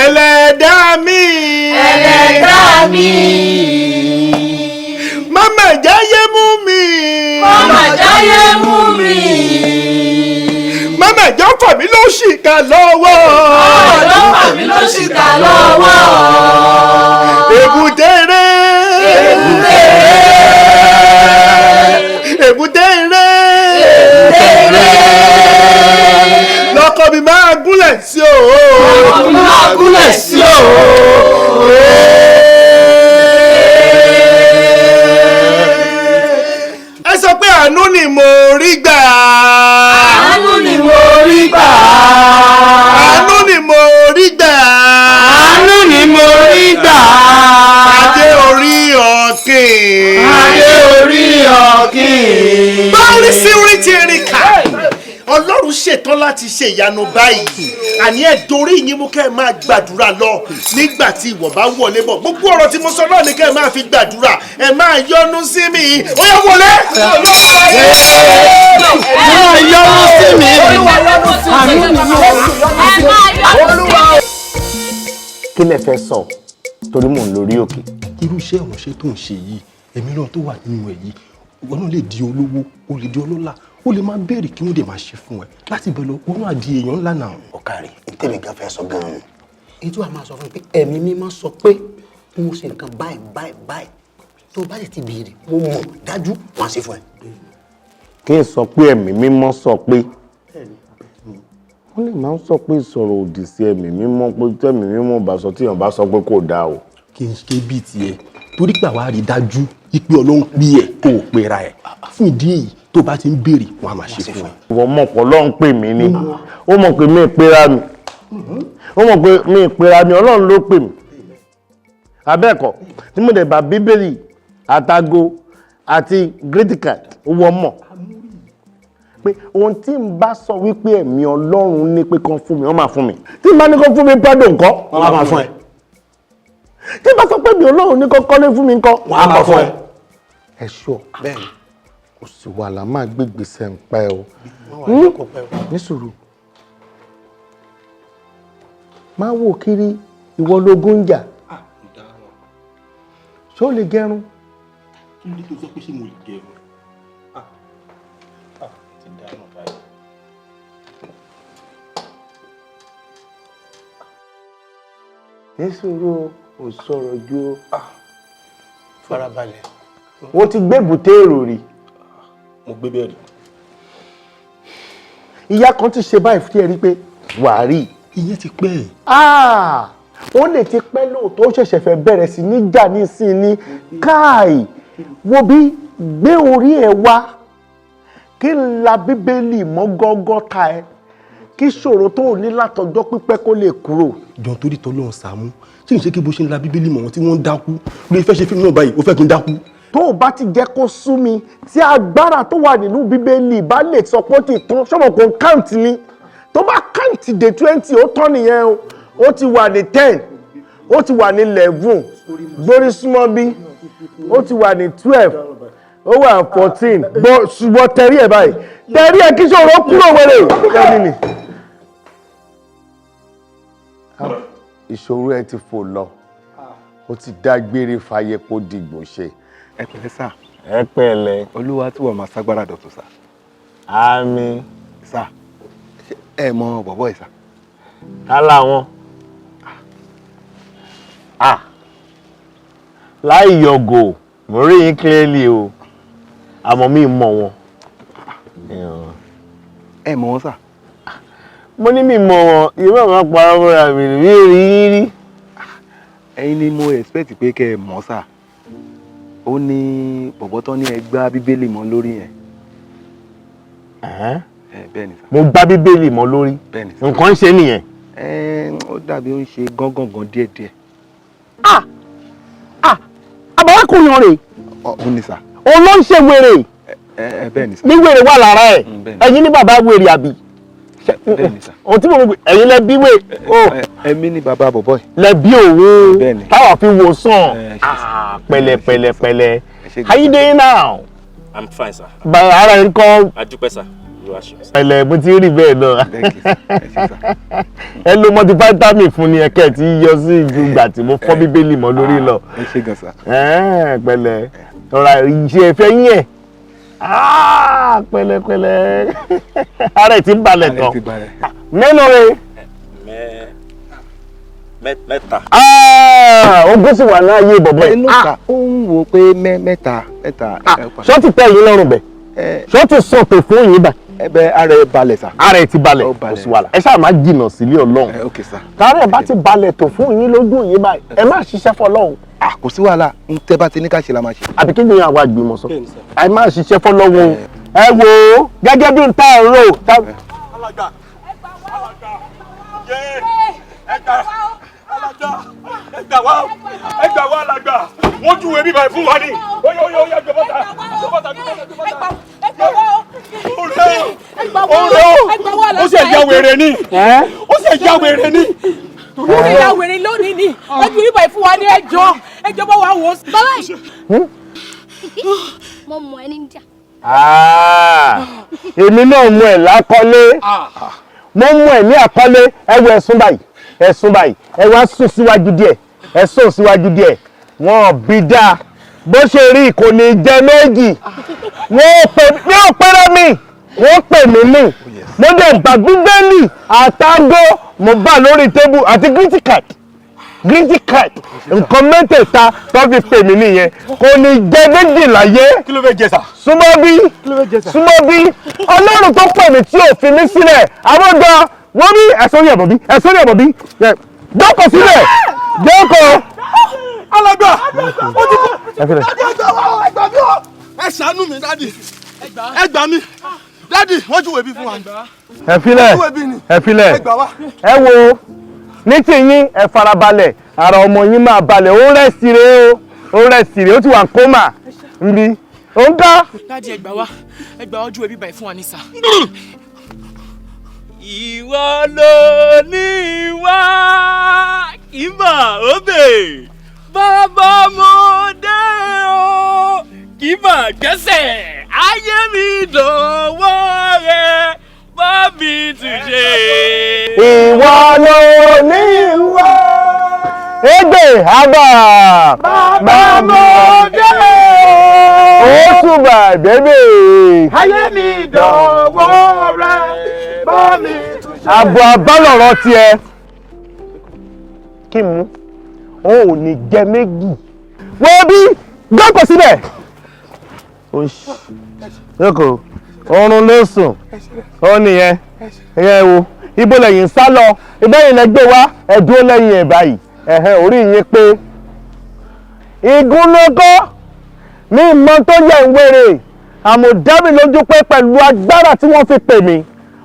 [SPEAKER 3] Ẹlẹ́dàá mi.
[SPEAKER 7] Ẹlẹ́dàá mi.
[SPEAKER 3] Mama jáyé mú mi.
[SPEAKER 7] Mama jáyé mú mi.
[SPEAKER 3] Mama jọ fà mí ló ṣìkà lọ́wọ́.
[SPEAKER 7] Jọ fà mí ló ṣìkà lọ́wọ́.
[SPEAKER 3] Èbúté rẹ̀. Èbúté rẹ̀. Lọ́kọ mi máa gúnlẹ̀ sí o.
[SPEAKER 7] Lọ́kọ mi máa gúnlẹ̀ sí o.
[SPEAKER 3] Ẹ sọ pé àánú ni mo rí gbà.
[SPEAKER 7] Àánú ni mo rí gbà.
[SPEAKER 3] Àánú ni mo rí gbà.
[SPEAKER 7] Àánú ni mo rí gbà.
[SPEAKER 3] Adé
[SPEAKER 10] ṣetán láti ṣe ìyanu báyìí àní ẹ dorí yín mú kẹ́ ẹ máa gbàdúrà lọ nígbà tí ìwọ bá wọlé bọ̀ gbogbo ọ̀rọ̀ tí mo sọ náà ni kẹ́ ẹ máa fi gbàdúrà ẹ máa yọ́nú sí mi ó yá wọlé. kí lẹ fẹ́ sọ torí mò ń lórí òkè.
[SPEAKER 3] irú iṣẹ́ ìránṣẹ́ tó ń ṣe yìí èmi náà tó wà nínú ẹ̀ yìí ìwọ náà lè di olówó o lè di ọlọ́lá o lè máa béèrè kí wọ́n dẹ̀ máa ṣe fún ẹ láti bẹ̀ lọ wọ́n máa di èèyàn ńlá náà.
[SPEAKER 11] ọ̀kàrí ìtẹ̀lẹ̀ gan fẹ́ sọ gan-an ètò àmà sọ fún mi pé ẹ̀mí mímọ́ sọ pé mo ṣe nǹkan báyìí tó bá lè ti béèrè mo mọ̀ dájú wọ́n á ṣe fún ẹ.
[SPEAKER 10] kí n sọ pé ẹ̀mí mímọ́ sọ pé wọ́n lè máa ń sọ pé ìsọ̀rọ̀ òdì sí ẹ̀mí mímọ́ pé tẹ̀mí mímọ́ bá sọ tíyàn bá sọ pé kò dáa o.
[SPEAKER 3] kì í ṣe bíi tiẹ̀ torí pé àwa rí dájú ipe Ọlọ́run pè ẹ́ kó o pera ẹ̀ fún ìdí èyí tó bá ti ń béèrè wọn á máa ṣe fún ẹ.
[SPEAKER 10] ìwọ mọ̀ pé Ọlọ́run pè mí ni ó mọ̀ pé mi ìpera mi ó mọ̀ pé mi ìpera mi Ọlọ́run ló pè mí abẹ́ẹ̀kọ́ tí mo dẹ̀ bá bíbélì àtago àti gírídìkà owó mọ̀ pé ohun tí n bá sọ wípé ẹ̀mí Ọlọ́run ní pé kán fún mi wọ́n máa fún mi tí n bá ní kán fún mi pẹ́dọ̀ nǹkan wọ́n á máa fún ẹ tí n bá sọ pé ẹ̀mí Ọlọ́run ní kán kọ́lé fún mi nǹkan wọ́n á máa fún ẹ. ẹ ṣọ bẹ́ẹ̀ kò sí wàhálà máa gbé gbèsè ń pẹ́ o ní sùúrù máa wò kiri ìwọ lógún jà ṣó lè gẹrun.
[SPEAKER 3] kí ló dé tó sọ pé ṣé mo lè gẹrun.
[SPEAKER 10] nísòro ò sọ̀rọ̀ ju
[SPEAKER 3] farabalẹ̀.
[SPEAKER 10] wọ́n ti gbé bùté èrò rí.
[SPEAKER 3] mo gbé bẹ́ẹ̀ rí.
[SPEAKER 10] ìyá kan ti ṣe báyìí fún ẹ rí pé wàá rí.
[SPEAKER 3] ìyẹn ti pẹ́.
[SPEAKER 10] ó lè ti pẹ́ lóòótọ́ ó ṣẹ̀ṣẹ̀ fẹ́ bẹ̀rẹ̀ sí ní jà nísìnyí káì wo bí gbé orí ẹ wá kí n la bíbélì mọ́ gọ́gọ́ta ẹ kí ṣòro tó o ní látọjọ́ pípẹ́ kó lè kúrò.
[SPEAKER 3] jọ̀ọ́ torí tọ́lọ́run Sàámú ṣé ìṣe kí bó ṣe ń la bíbélì mọ̀ wọn tí wọ́n ń dákú ló fẹ́ ṣe fíìmù náà báyìí ó fẹ́ kí n dákú.
[SPEAKER 10] tó o bá ti jẹ́ kó sú mi tí agbára tó wà nínú bíbélì bá lè sọ pé ó ti tán ṣọ́mọ̀ kò káǹtì ni tó bá káǹtì dé 20 ó tán nìyẹn o ó ti wà ní 10 ó ti wà ní 11 gbórí súnmọ́ bí ó ti wà ní 12 ó wà ní 14 ṣùgbọ́n tẹ̀rí ẹ̀ báyìí tẹ̀rí ẹ̀ kí ṣòro kúrò wẹ̀rẹ̀ tẹ̀rí ni. ìṣòro ẹ ti fò lọ ó ti dágbére fàyè kó dìgbò ṣe.
[SPEAKER 16] ẹ pẹ̀lẹ́ sà.
[SPEAKER 10] ẹ pẹ̀lẹ́.
[SPEAKER 16] olúwa túbọ̀ máa ságbára dọ̀tún sà.
[SPEAKER 10] àmín.
[SPEAKER 16] sà ẹ mọ bọ̀bọ̀ ẹ̀ sà.
[SPEAKER 10] kálá wọn. láì yọgò mo rí yín clearly o àmọ́ mi mọ̀ wọn.
[SPEAKER 16] ẹ mọ̀ wọn sà.
[SPEAKER 10] mo ní mi mọ̀ wọn ìwé àwọn parọ́ mọ́ra mi rí rí rí.
[SPEAKER 16] ẹ̀yin ni mo expect pé kẹ́ ẹ mọ̀ sà. ó ní bọ̀bọ̀ tán ní ẹ gbá bíbélì mọ́ lórí yẹn. bẹ́ẹ̀ ni sà.
[SPEAKER 10] mo gbá bíbélì mọ́ lórí.
[SPEAKER 16] bẹ́ẹ̀ ni sà.
[SPEAKER 10] nǹkan ń ṣe nìyẹn.
[SPEAKER 16] ó dàbí ó ń ṣe gángan díẹ̀díẹ̀.
[SPEAKER 10] àbáwákùnrin rẹ̀.
[SPEAKER 16] ó ní sà.
[SPEAKER 10] òun ló ń ṣe wèrè.
[SPEAKER 16] bẹ́ẹ̀ ni sà.
[SPEAKER 10] ní wèrè wà lára ẹ̀ ẹ̀yin ní bàbá wèrè àbí.
[SPEAKER 16] bẹ́ẹ̀ ni sà.
[SPEAKER 10] ohun tí mo mọ̀ ẹ̀yin lẹ bí wèrè.
[SPEAKER 16] ẹ̀mí ní bàbá bọ̀bọ̀ yìí.
[SPEAKER 10] lẹ bí òun
[SPEAKER 16] bẹ́ẹ̀ ni.
[SPEAKER 10] táwa fi wò sàn. pẹ̀lẹ́. How you doing now?
[SPEAKER 17] I'm fine, sir.
[SPEAKER 10] Bàrà ara ẹ̀ ń kọ́.
[SPEAKER 17] Adúpẹ́, sir.
[SPEAKER 10] Pẹ̀lẹ́ mo ti rí bẹ́ẹ̀ náà. ẹ lo multivitamin fún ni ẹ̀kẹ́ tí yọ sí ìgbà tí mo fọ́ bíbélì mọ́ lórí lọ.
[SPEAKER 16] ẹ ṣe gan sa.
[SPEAKER 10] pẹ̀lẹ́ ọ̀rọ̀ ìṣe ẹ̀fẹ́ yín ẹ̀ pẹ̀lẹ́ ara ẹ̀ ti ń balẹ̀ tán mélòó rẹ̀.
[SPEAKER 17] mẹ́ta.
[SPEAKER 10] ogún sì wà láàyè bọ̀bọ̀
[SPEAKER 16] ẹ̀. ó ń wo pé mẹ́ta.
[SPEAKER 10] ṣọ́ ti tẹ́ yín lọ́rùn bẹ̀ ṣọ́ ti sọ pé fún yín bá.
[SPEAKER 16] ẹbẹ ara ẹ balẹ̀ sa.
[SPEAKER 10] ara ẹ ti balẹ̀ kò sí wàhálà ẹ ṣáà má jìnnà sílé Ọlọ́run.
[SPEAKER 16] ok sa.
[SPEAKER 10] kára ẹ bá ti balẹ̀ tó fún yín lójú yín báyìí ẹ má ṣiṣẹ́ fọ́lọ́run.
[SPEAKER 16] kò sí wàhálà ń tẹ́ bá ti ní ká ṣe la máa ṣe.
[SPEAKER 10] àbí kí ni àwa gbìmọ̀ sọ ẹ má ṣiṣẹ́ fọ́lọ́run ẹ wò ó gẹ́gẹ́ bí n tá ẹ rò.
[SPEAKER 18] ẹ gbà wá alàgbà wọ́n júwe bíbá fún wa ní. ó yá gbé bọ́tà. ó sì ẹ̀já wèrè ni ó sì ẹ̀já wèrè ni.
[SPEAKER 8] ẹ̀já wèrè lónìí ni ẹbí bíbá ìfún wa ní ẹjọ́ bá wà wò ó.
[SPEAKER 6] bàbá yìí mo mọ ẹni ń jà.
[SPEAKER 12] èmi náà mú ẹ lákọlé mo mú ẹ ní àkọlé ẹwọ ẹsùn báyìí ẹwọ sùn síwájú díẹ̀ ẹsùn síwájú díẹ̀ wọn bí dáa bó ṣe rí kò ní jẹ méjì wọn ò pẹ́rẹ́ mi wọ́n pè mí ní mo dẹ̀ gbà Bíbélì àtàgò mo bá lórí tébù àti greeting card nǹkan mẹ́tẹ̀ẹ̀ta tó fi pè mí nìyẹn kò ní jẹ méjì láyé.
[SPEAKER 18] kí ló fẹ́ jẹ sà.
[SPEAKER 12] súnmọ́ bí ọlọ́run tó pè mí tí ò fi mí sílẹ̀ àbọ̀dọ̀ wọ́n bí ẹ̀sọ́rí ẹ̀bọ̀ bí jókòó sílẹ̀ jókòó.
[SPEAKER 18] alàgbà ó ti kọ́ ẹgbà mi ó ẹ ṣàánú mi dádì ẹ gbà mí dádì wọ́n júwèé bí fún wa.
[SPEAKER 12] ẹ filẹ̀ ẹ wo ní tìyín ẹ farabalẹ̀ ara ọmọ yín máa balẹ̀ ó rẹ̀sì rẹ̀ ó ti wà kómà nbí ó ń ká.
[SPEAKER 13] dádì ẹ gbà wá júwèé bíbá ẹ fún wa ní sà. ìwọ ló ní ìwà ìmọ̀ òbè bàbá mo dé o kì í bà gbẹ́sẹ̀ ayé mi dọ̀wọ́ rẹ bá mi tún ṣe.
[SPEAKER 12] ìwọ ló ní ìwà ẹgbẹ́ àbá bàbá mo dé o ó túbà bẹ́bẹ̀
[SPEAKER 18] ayé mi dọ̀wọ́ rẹ bá mi tún ṣe.
[SPEAKER 12] àbọ̀ àbálọ̀rọ̀ tiẹ̀ kí n mú òun ò ní jẹ méjì wọ́n bí jókòó síbẹ̀ jókòó oorun ló sùn ó nìyẹn ẹ̀yẹ wo ibo lẹ́yìn sá lọ ìbẹ́yìn lẹ gbé wá ẹ̀dúró lẹ́yìn ẹ̀ báyìí orí yín pé igúnnugọ́ ní ìmọ̀ tó yẹ ìwéré àmọ́ dá mi lójú pé pẹ̀lú agbára tí wọ́n fi pè mí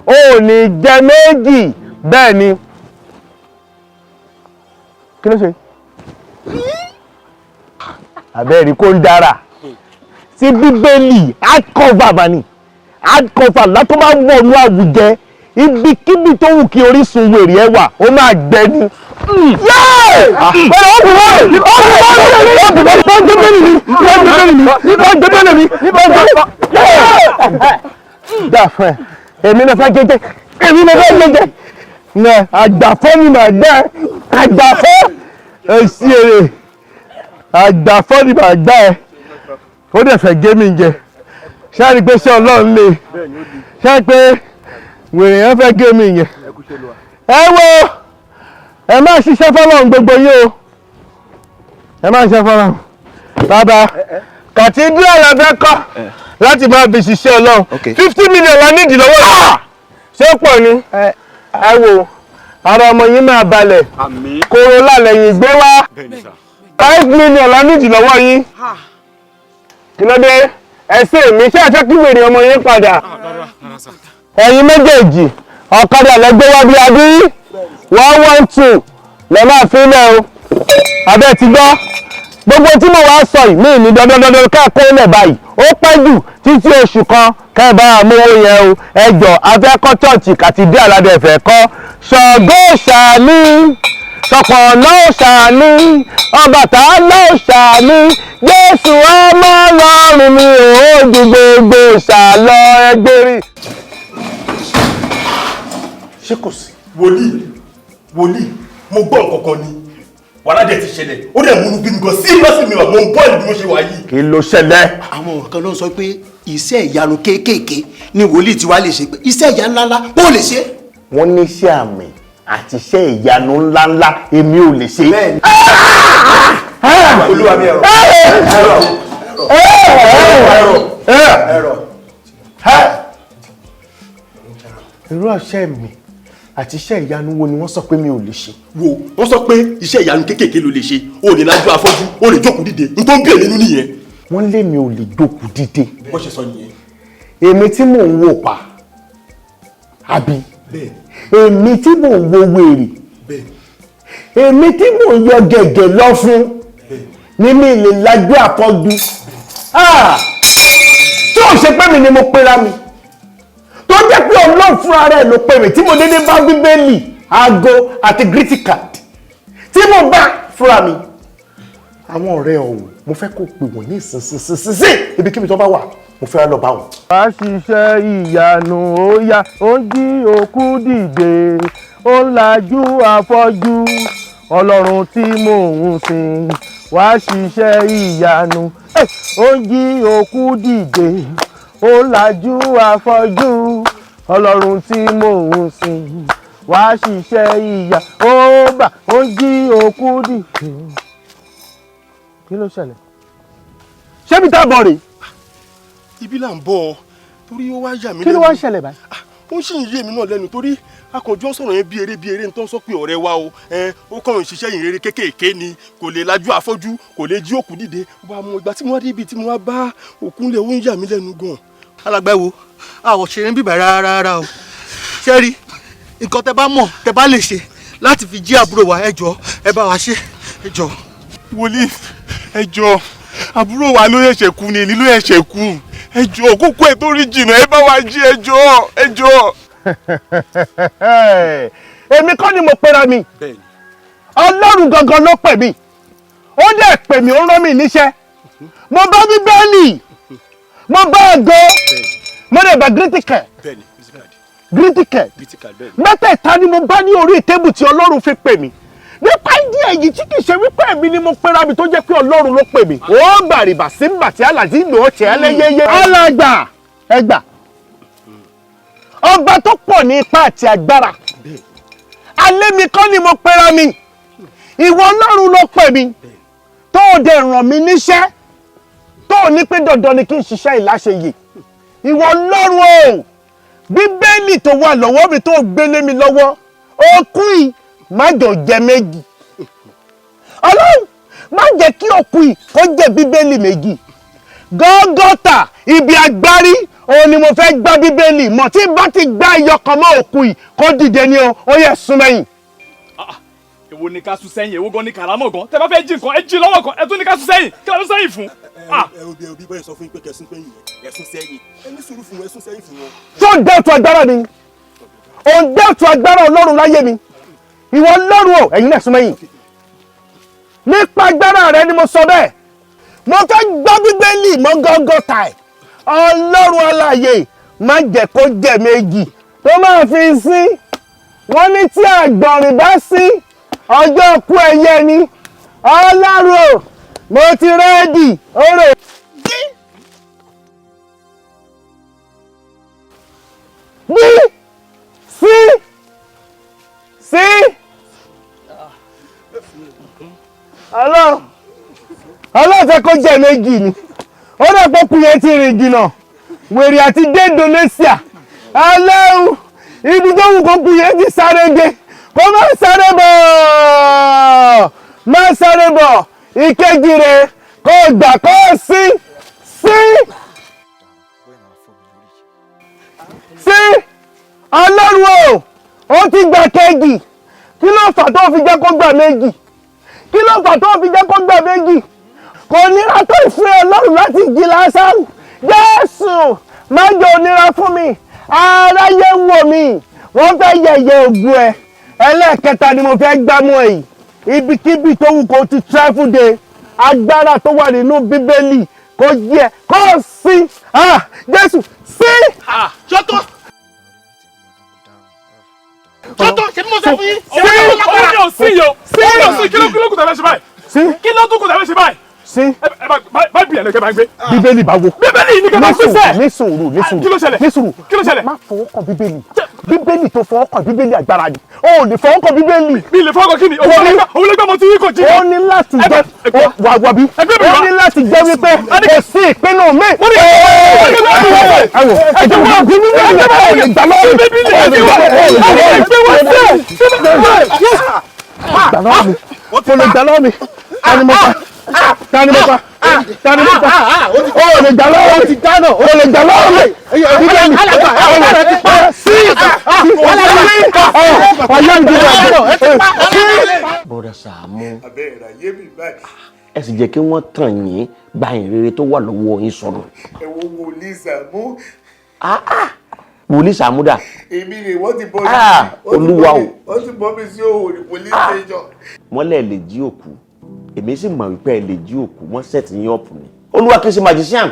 [SPEAKER 12] ó ní jẹ méjì bẹ́ẹ̀ ni kí ló ṣe àbẹ́ẹ̀rí kó ń dára sí Bíbélì hardcover bani hardcover látọ́ bá wọnú àwùjẹ ibikíbi tó wù kí orísun wèrè ẹ wà ó máa gbẹ ni. èmi náà fẹ́ jẹjẹ àgbàfọ́ ni màá gbẹ àgbàfọ́ èsì èrè àgbàfọ́ ni màá gbẹ ẹ ó dẹ̀ fẹ́ gé mi jẹ ṣáàrí pé ṣé ọlọ́run lè ṣáàrí pé wèrè yẹn fẹ́ gé mi yẹn ẹ wo ẹ má ṣiṣẹ́ fọlọ́run gbogbo yìí o ẹ má ṣiṣẹ́ fọlọ́run bàbá kàtídírà la fẹ́ kọ́ láti máa fi ṣiṣẹ́ ọlọ́run 50 million la nídìí lọ́wọ́ yìí ṣé pọ̀ ni ẹ wo ara ọmọ yín máa balẹ̀ kóró lẹ́yìn gbé wá 5 million la nídìí lọ́wọ́ yín kí ló dé ẹsẹ̀ mi ṣe àfẹ́ kí wèrè ọmọ yín padà ẹ̀yin méjèèjì ọ̀kadà lẹ́gbẹ́ wá bí abí 112 lẹ́ máa fi lẹ̀ o abẹ́ ti gbọ́ gbogbo tí mo wá sọ yìí mí ní dandandandan kẹ́ẹ̀kọ́ lẹ̀ báyìí ó pẹ́ jù títí oṣù kan kẹ́ẹ̀bá àmúwò yẹn o ẹjọ́ afẹ́kọ́ chọ́ọ̀chì kàtìdí aládẹ́fẹ́ kọ́ Ṣàngó ṣàní Ṣọ̀pọ̀nná ṣàní Ọbàtálá ṣàní Jésù ọmọ Ọlọ́run mi ò ju gbogbo ṣàlọ ẹgbẹ́rì.
[SPEAKER 3] ṣé kò sí. wòlíì mo gbọ́ nǹkan kan ni wàhálà dẹ̀ ti ṣẹlẹ̀ ó dẹ̀ múnú bí nǹkan sí ìlọsí mi wà mo ń bọ́ ìlú mo ṣe wà yìí.
[SPEAKER 12] kí ló ṣẹlẹ̀.
[SPEAKER 19] àwọn kan ló ń sọ pé iṣẹ́ ìyanu kéékèèké ni wòlíì tiwa lè ṣe pé iṣẹ́ ìyanu ńláńlá ó lè ṣe.
[SPEAKER 10] wọ́n ní iṣẹ́ àmì àti iṣẹ́ ìyanu ńláńlá èmi ò lè ṣe.
[SPEAKER 3] olúwa mi ẹ̀rọ
[SPEAKER 10] irú àṣẹ mi àti iṣẹ́ ìyanu wo ni wọ́n sọ pé mi ò lè ṣe.
[SPEAKER 3] wo wọ́n sọ pé iṣẹ́ ìyanu kéékèèké ló lè ṣe o lè lajú afọ́jú o lè jókòó dìde n tó ń bèèrè nínú nìyẹn.
[SPEAKER 10] wọ́n lé mi ò lè jókòó dìde.
[SPEAKER 3] bó ṣe sọ nìyẹn.
[SPEAKER 10] èmi tí mò ń wò pa àbí èmi tí mò ń wo wèrè èmi tí mò ń yọ gẹ̀gẹ̀ lọ́fun ní mi lè lajú afọ́jú tí ò ṣe pé mi ni mo pera mi tó jẹ́ pé Ọlọ́run fúnra rẹ̀ ló pè mí tí mo dédé bá bíbélì aago àti greeting card tí mo bá fúnra mi. Àwọn ọ̀rẹ́ ọ̀hún mo fẹ́ kó pè wọ́n ní ìsinsìnyí ibikíbi tó bá wà mo fẹ́ lọ bá wọn.
[SPEAKER 12] wá ṣiṣẹ́ ìyanu ó yá ó ń jí òkú dìde ó ń lajú afọ́jú Ọlọ́run tí mò ń sìn wá ṣiṣẹ́ ìyanu ó ń jí òkú dìde ó ń lajú afọ́jú Ọlọ́run tí mò ń sìn wá ṣiṣẹ́ ìyà ó bà ó ń jí òkú dìde. Kí ló ṣẹlẹ̀? Ṣé bí tá a bọ̀ rè?
[SPEAKER 3] Ibi là ń bọ̀ torí ó wá yà mí lẹ́nu.
[SPEAKER 12] Kí ló wá ń ṣẹlẹ̀ báyìí?
[SPEAKER 3] Ó ń ṣì ń yé mi náà lẹ́nu torí akànjọ́ sọ̀rọ̀ yẹn bí eré ń tán sọ pé ọ̀rẹ́ wa o ó kàn ń ṣiṣẹ́ yìn rere kéékèèké ni kò lè lajú afọ́jú kò lè jí òkú dìde wà mọ ìgbà tí mo wá dé ibi tí mo wá bá òkú ńlẹ̀ ó ń yà mí lẹ́nu gan.
[SPEAKER 18] alàgbà wo àwọ̀ ṣeré ń bíbà rárá o ṣé rí nǹkan tẹ bá mọ̀ tẹ bá lè ṣe láti fi jí àbúrò wa ẹ jọ̀ọ́ ẹ bá wa ṣe ẹ jọ̀ọ́.
[SPEAKER 3] wòlíì ẹ jọ̀ọ́ àbúrò wa ló ṣẹ̀ṣẹ̀ kú ni ló ṣẹ̀ṣẹ̀ kú ẹ jọ̀ọ́ kókó ẹ̀ tó rí jìnnà ẹ bá wa jí ẹ jọ̀ọ́.
[SPEAKER 10] Èmi kọ́ ni mo pera mi Ọlọ́run gangan ló pè mí ó dẹ̀ pè mí ó rán mi níṣẹ́ mo bá bíbélì mo bá aago mo dẹ̀ bá greeting card mẹ́tẹ̀ẹ̀ta ni mo bá ní orí tébù tí Ọlọ́run fi pè mí nípa ìdí èyí tí kìí ṣe wípé èmi ni mo pera mi tó jẹ́ pé Ọlọ́run ló pè mí ó gbàrìbà sí mbàtí aláàzí ìlú ọ̀tí ẹlẹ́yẹyẹ alàgbà ẹgbà ọba tó pọ̀ ní ipá àti agbára alẹ́ mi kọ́ ni mo pera mi ìwọ Ọlọ́run ló pè mí tó o dẹ̀ ràn mí níṣẹ́ tó o ní pé dandan ni kí n ṣiṣẹ́ ìláṣeyè ìwọ Ọlọ́run o bíbélì tó wà lọ́wọ́ mi tó gbélé mi lọ́wọ́ òkú yìí má jọ jẹ méjì Ọlọ́run má jẹ́ kí òkú yìí kó jẹ bíbélì méjì Gọ́gọ́tà ibi agbárí òun ni mo fẹ́ gbá bíbélì mọ̀ tí bá ti gbá iyọkàn mọ́ òkú yìí kó dìde ní o ó yẹ sún mẹ́yìn.
[SPEAKER 20] Èwo ni ká sún sẹ́yìn èwo gan ni kàrámọ̀ gan tẹ́ bá fẹ́ jí nǹkan ẹ jí lọ́wọ́ kan ẹ tún ní ká sún sẹ́yìn kí ló sẹ́yìn fún.
[SPEAKER 3] ẹ òbí bọ́yẹ̀ sọ fún yín pé kẹsùn pẹ́yìn ẹ sún sẹ́yìn ẹ ní sùúrù fún ẹ sún sẹ́yìn fún wọn.
[SPEAKER 10] tó dẹ́tù agbára mi òun dẹ́tù agbára Ọlọ́run láyé mi ìwọ Ọlọ́run o ẹ̀yin náà sún mẹ́yìn nípa agbára rẹ ni mo sọ bẹ́ẹ̀ mo fẹ́ gbọ́ bíbélì mọ́ Gọ́gọ́tà ẹ̀ Ọlọ́run alààyè má jẹ́ kó jẹ méjì tó máa fi sí wọ́n ní tí àgbọ̀nrín bá sí ọjọ́ kú ẹyẹ ni Ọlọ́run o mo ti rẹ́ẹ̀dì ọ̀rẹ́. bí sí Ọlọ́run fẹ́ kó jẹ méjì ni ó dàpọ̀ kú yẹn ti rìn jìnnà wèrè àti dé Indonesia Ọlọ́run ibi tó wù kó kú yẹn ti sáré dé kó má sáré bọ̀ ìkejì rẹ̀ kó gbà kó sí Ọlọ́run o ó ti gbà kejì kí ló fà tó fi jẹ́ kó gbà méjì kí ló fà tó fi jẹ́ kó gbà méjì kò nira tó ìfẹ́ Ọlọ́run láti jí Lásárù Jésù má jẹ́ onira fún mi aráyé ń wò mí wọ́n fẹ́ yẹ̀yẹ́ ògùn ẹ̀ ẹlẹ́ẹ̀kẹta ni mo fẹ́ gbámú ẹ̀ yìí ibikíbi tó wù kó ti travel de agbára tó wà nínú bíbélì kó yẹ kó sí Jésù sí.
[SPEAKER 18] ṣọ́tọ̀ ṣe bí mo sọ fún yín.
[SPEAKER 20] ó ní òsín yo kí ló kù tẹ̀lé ṣe báyìí kí ló tún kù tẹ̀lé ṣe báyìí.
[SPEAKER 10] sí.
[SPEAKER 20] bá bí ẹ̀lẹ́kẹ́ bá ń gbé.
[SPEAKER 10] bíbélì bá wo.
[SPEAKER 20] bíbélì ní kí ló ń gbé.
[SPEAKER 10] ní sùúrù
[SPEAKER 20] kí ló ṣẹlẹ̀ kí ló ṣẹlẹ̀.
[SPEAKER 10] má fọwọ́ kan bíbélì bíbélì tó fọwọ́ kan bíbélì agbára ni o ò lè fọwọ́ kan bíbélì.
[SPEAKER 20] mi lè fọwọ́ kan kí ni òun lè gbọ́ mo ti yí kò jí.
[SPEAKER 10] ó ní láti jẹ́ wà bí ó ní láti jẹ́ wípé kò sí ìpinnu mi. Tani mo pa o lè gbà lọ́wọ́ ti dáná o lè gbà lọ́wọ́ mi bíbélì alàgbà ti pa sí ọ̀yá ìdílé.
[SPEAKER 11] Bọ́dà Sàámú ẹ sì jẹ́ kí wọ́n tàn yín gba ìrere tó wà lọ́wọ́ yín sọ̀rọ̀.
[SPEAKER 2] ẹ wo wòlíì Sàámú
[SPEAKER 11] wòlíì Sàmúdà.
[SPEAKER 2] èmi ni wọ́n ti bọ́
[SPEAKER 11] Olúwa o.
[SPEAKER 2] wọ́n ti bọ́ mi sí òwò ní police station.
[SPEAKER 11] wọ́n lẹ̀ lè jí òkú èmi sì mọ̀ wípé ẹ lè jí òkú wọ́n set yín up ni. Olúwa kì í ṣe magician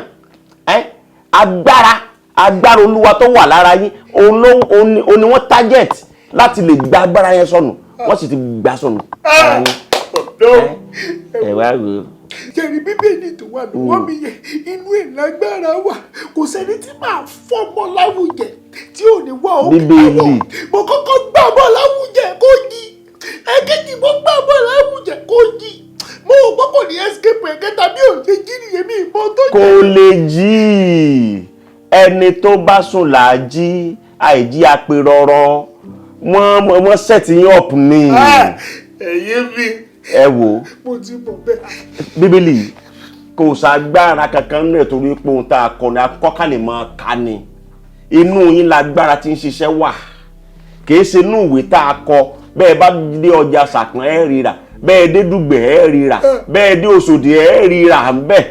[SPEAKER 11] agbára Olúwa tó wà lára yín òun ni wọ́n target láti lè gba agbára yẹn sọnù wọ́n sì ti gbà sọnù. ẹ wá rò ó.
[SPEAKER 2] jẹ́rìí bíbélì tó wà lọ́wọ́ mi yẹn inú ẹ̀ lágbára wà kò sẹ́ni tí màá fọ́mọ láwùjẹ tí ò ní wá òkè àwọn mo kọ́kọ́ gbà bọ́ láwùjẹ kó yí ẹ̀kejì mo gbà bọ́ láwùjẹ kó yí mo ò gbọ́ kò ní escape ẹ̀kẹta bí ò lè jí nìyẹn mi ìbọn tó jẹ́.
[SPEAKER 11] kò lè jí ẹni tó bá sùn là á jí àìjí apèrọrọ wọ́n set yín up ni.
[SPEAKER 2] ẹ̀yẹ́ mi.
[SPEAKER 11] ẹ wò
[SPEAKER 2] mo ti mọ̀ bẹ́ẹ̀.
[SPEAKER 11] bíbélì kò ságbára kankan náà torí pé ohun tá a kọ ni akọ́kàlẹ̀ máa ka ni inú yín lágbára tí ń ṣiṣẹ́ wà kìí ṣe inú ìwé tá a kọ bẹ́ẹ̀ bá dé ọjà Ṣàpọ́n ẹ̀ ríra bẹ́ẹ̀ dé Dùgbẹ̀ ẹ̀ ríra bẹ́ẹ̀ dé Òṣòdì ẹ̀ ríra bẹ́ẹ̀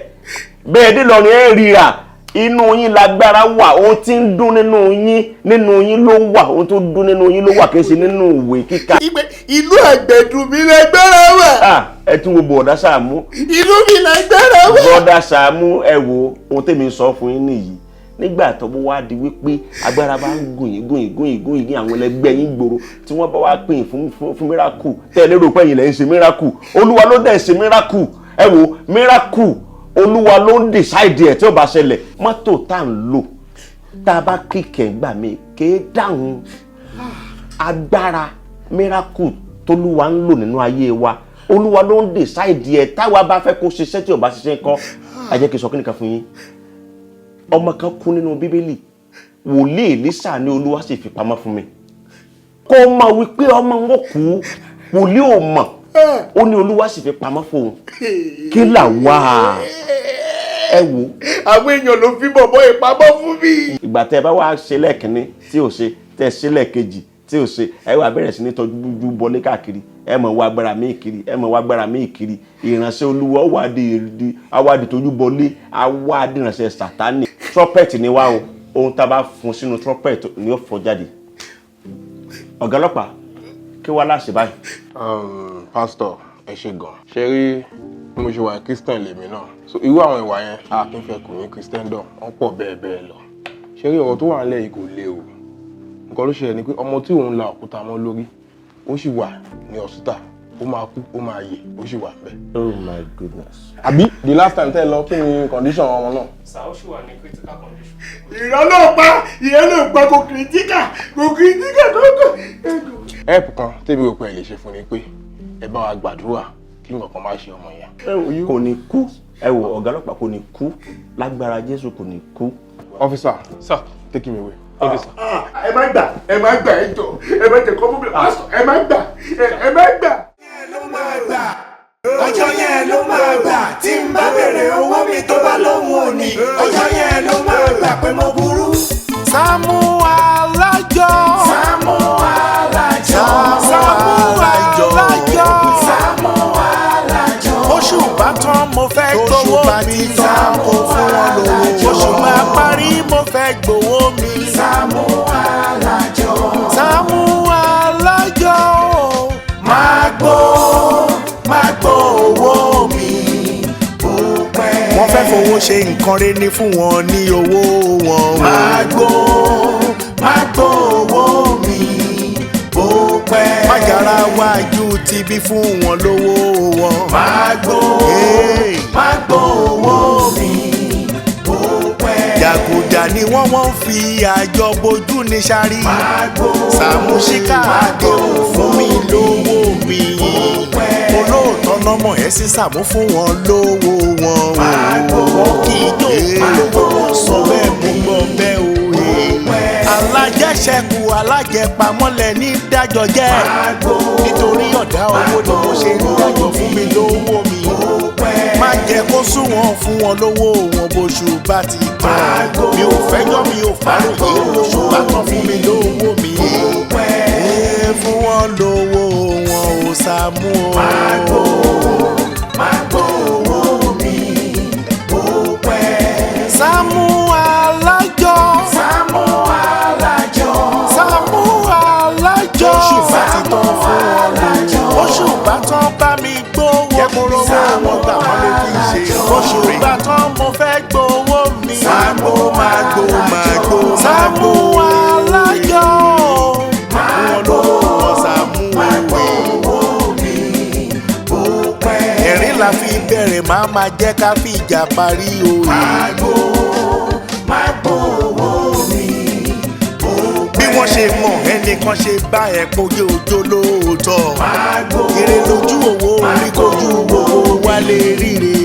[SPEAKER 11] dé Ìlọrin ẹ̀ ríra inú yín lágbára wà ohun tí ń dún nínú yín ló wà ohun tó dún nínú yín ló wà kìí ṣe nínú ìwé kíkà.
[SPEAKER 2] inú àgbẹ̀dùn mi lágbára wà.
[SPEAKER 11] ẹ tún wo bọ̀dá Sàámú.
[SPEAKER 2] inú mi lágbára wà.
[SPEAKER 11] bọ̀dá Sàámú ẹ wo ohun tèmi sọ fún yín nìyí nígbà tó bó wá di wípé agbára bá ń gùn yín àwọn ẹlẹgbẹ́ yín gbòòrò tí wọ́n bá wá pín fún miracle tẹ́lẹ̀ rò pé ẹ̀yin lẹ ń ṣe miracle Olúwa ló dẹ̀ ṣe miracle ẹ wo miracle Olúwa ló ń decide ẹ̀ tí ó bá ṣẹlẹ̀ mọ́tò tá ń lò tá a bá kíkẹ́ gbà mí kéé dáhùn agbára miracle tólúwa ń lò nínú ayé wa Olúwa ló ń decide ẹ̀ táwa bá fẹ́ kó ṣiṣẹ́ tí ò bá ṣiṣẹ́ kọ́ ẹ jẹ́ kí n sọ kí nìkan fún yín ọmọ kan kú nínú bíbélì wòlíì Èlíṣà ní Olúwa sì fi pamọ́ fún mi kó mọ̀ wípé ọmọ wọn kú wòlíì ò mọ̀ ó ní Olúwa sì fi pamọ́ fún un kí là wá ẹ wò.
[SPEAKER 2] àwọn èèyàn ló fi bọ̀bọ̀ ìpamọ́ fún mi.
[SPEAKER 11] ìgbà tẹ bá wá ṣe lẹ́ẹ̀kínní tí ò ṣe tẹ ṣe lẹ́ẹ̀kejì tí ò ṣe ẹ wá bẹ̀rẹ̀ sí ní tọ́jú bọlé káàkiri ẹ mọ̀ wá agbára míì kiri ẹ mọ̀ wá agbára míì kiri ìránṣẹ́ Olúwa awádìí tójú bọlé awádìí ìránṣẹ́ Sátánì trumpet ni wá o ohun tá a bá fún sínú trumpet ni ó fọ́ jáde ọ̀gá ọlọ́pàá kí wá láṣẹ báyìí.
[SPEAKER 21] Pastor ẹ ṣe gan ṣe rí bí mo ṣe wà Christian lèmi náà so irú àwọn ìwà yẹn a kì í fẹ́ kù ní Christendom wọ́n pọ̀ bẹ́ẹ̀ bẹ́ẹ̀ lọ ṣe rí ọ̀rọ̀ tó wà nílẹ̀ yìí kò le o nǹkan ló ṣẹlẹ̀ ni pé ọmọ tí òun la òkúta mọ́ lórí ó sì wà ní hospital ó máa kú ó máa yè ó sì wà bẹ́ẹ̀.
[SPEAKER 11] Oh my goodness.
[SPEAKER 21] àbí the last time tẹ́ ẹ lọ kí ni condition ọmọ náà.
[SPEAKER 20] sà ó sì wà ní critical condition.
[SPEAKER 2] ìyẹn ló pa kò critical kókó.
[SPEAKER 21] help kan tẹ́bi rò pé ẹ lè ṣe fún ni pé ẹ bá wa gbàdúrà kí nǹkan má ṣe ọmọ yẹn.
[SPEAKER 11] kò ní kú ẹ wò ọ̀gá ọlọ́pàá kò ní kú lágbára Jésù kò ní kú.
[SPEAKER 21] officer sir take him away.
[SPEAKER 2] ẹ má gbà ẹ jọ ẹ má jẹ kọ́ fún mi ẹ má gbà.
[SPEAKER 4] ọjọ́ yẹn ló máa gbà tí n bá bèrè owó mi tó bá lóhùn òní ọjọ́ yẹn ló máa gbà pé mo burú. Sàámú Alájọ. Sàámú Alájọ. Sàámú Alájọ. Sàámú Alájọ. oṣù bá tán mo fẹ́ gbowó mi. Sàámú Alájọ. oṣù máa parí mo fẹ́ gbowó mi. Sàámú Alájọ. Sàámú Alájọ. máa gbó owó mi bó pẹ́. wọ́n fẹ́ fowó ṣe nǹkan rẹ̀ ní fún wọn ní owó wọn. máa gbó owó mi bó pẹ́. má yára wájú tibí fún wọn lówó wọn. máa gbó owó mi bó pẹ́. jàgùjà ni wọ́n fi àjọ bojú ní sáré. máa gbó Sàámú Ṣíkàdé fún mi lówó mi. olóòótọ́ nọ́mọ̀ ẹ̀ sí Sàámú fún wọn lówó wọn. wọ́n kì í jó sọ bẹ́ẹ̀ mú gbọ́ bẹ́ẹ̀ o. alájẹṣẹ́kù alájẹpamọ́lẹ̀ ní dájọ́ jẹ́. nítorí ọ̀dá owó ni mo ṣe ń dájọ́ fún mi lówó mi. má jẹ́ kó sún wọn fún wọn lówó wọn bóṣù bá ti tán. mi ò fẹ́jọ́ mi ò fàròyé bóṣù bá tán fún mi lówó mi. fún wọn lówó wọn ò Sàámú o. máa gbó owó mi bó pẹ́. Sàámú Alájọ. Sàámú Alájọ. má má jẹ́ ká fìjà parí o. Magbo owó mi. Bí wọ́n ṣe mọ̀ ẹnìkan ṣe bá ẹ̀ pòye òjò lóòótọ́. Èrè lójú owó orí kojú owó wálé ríre.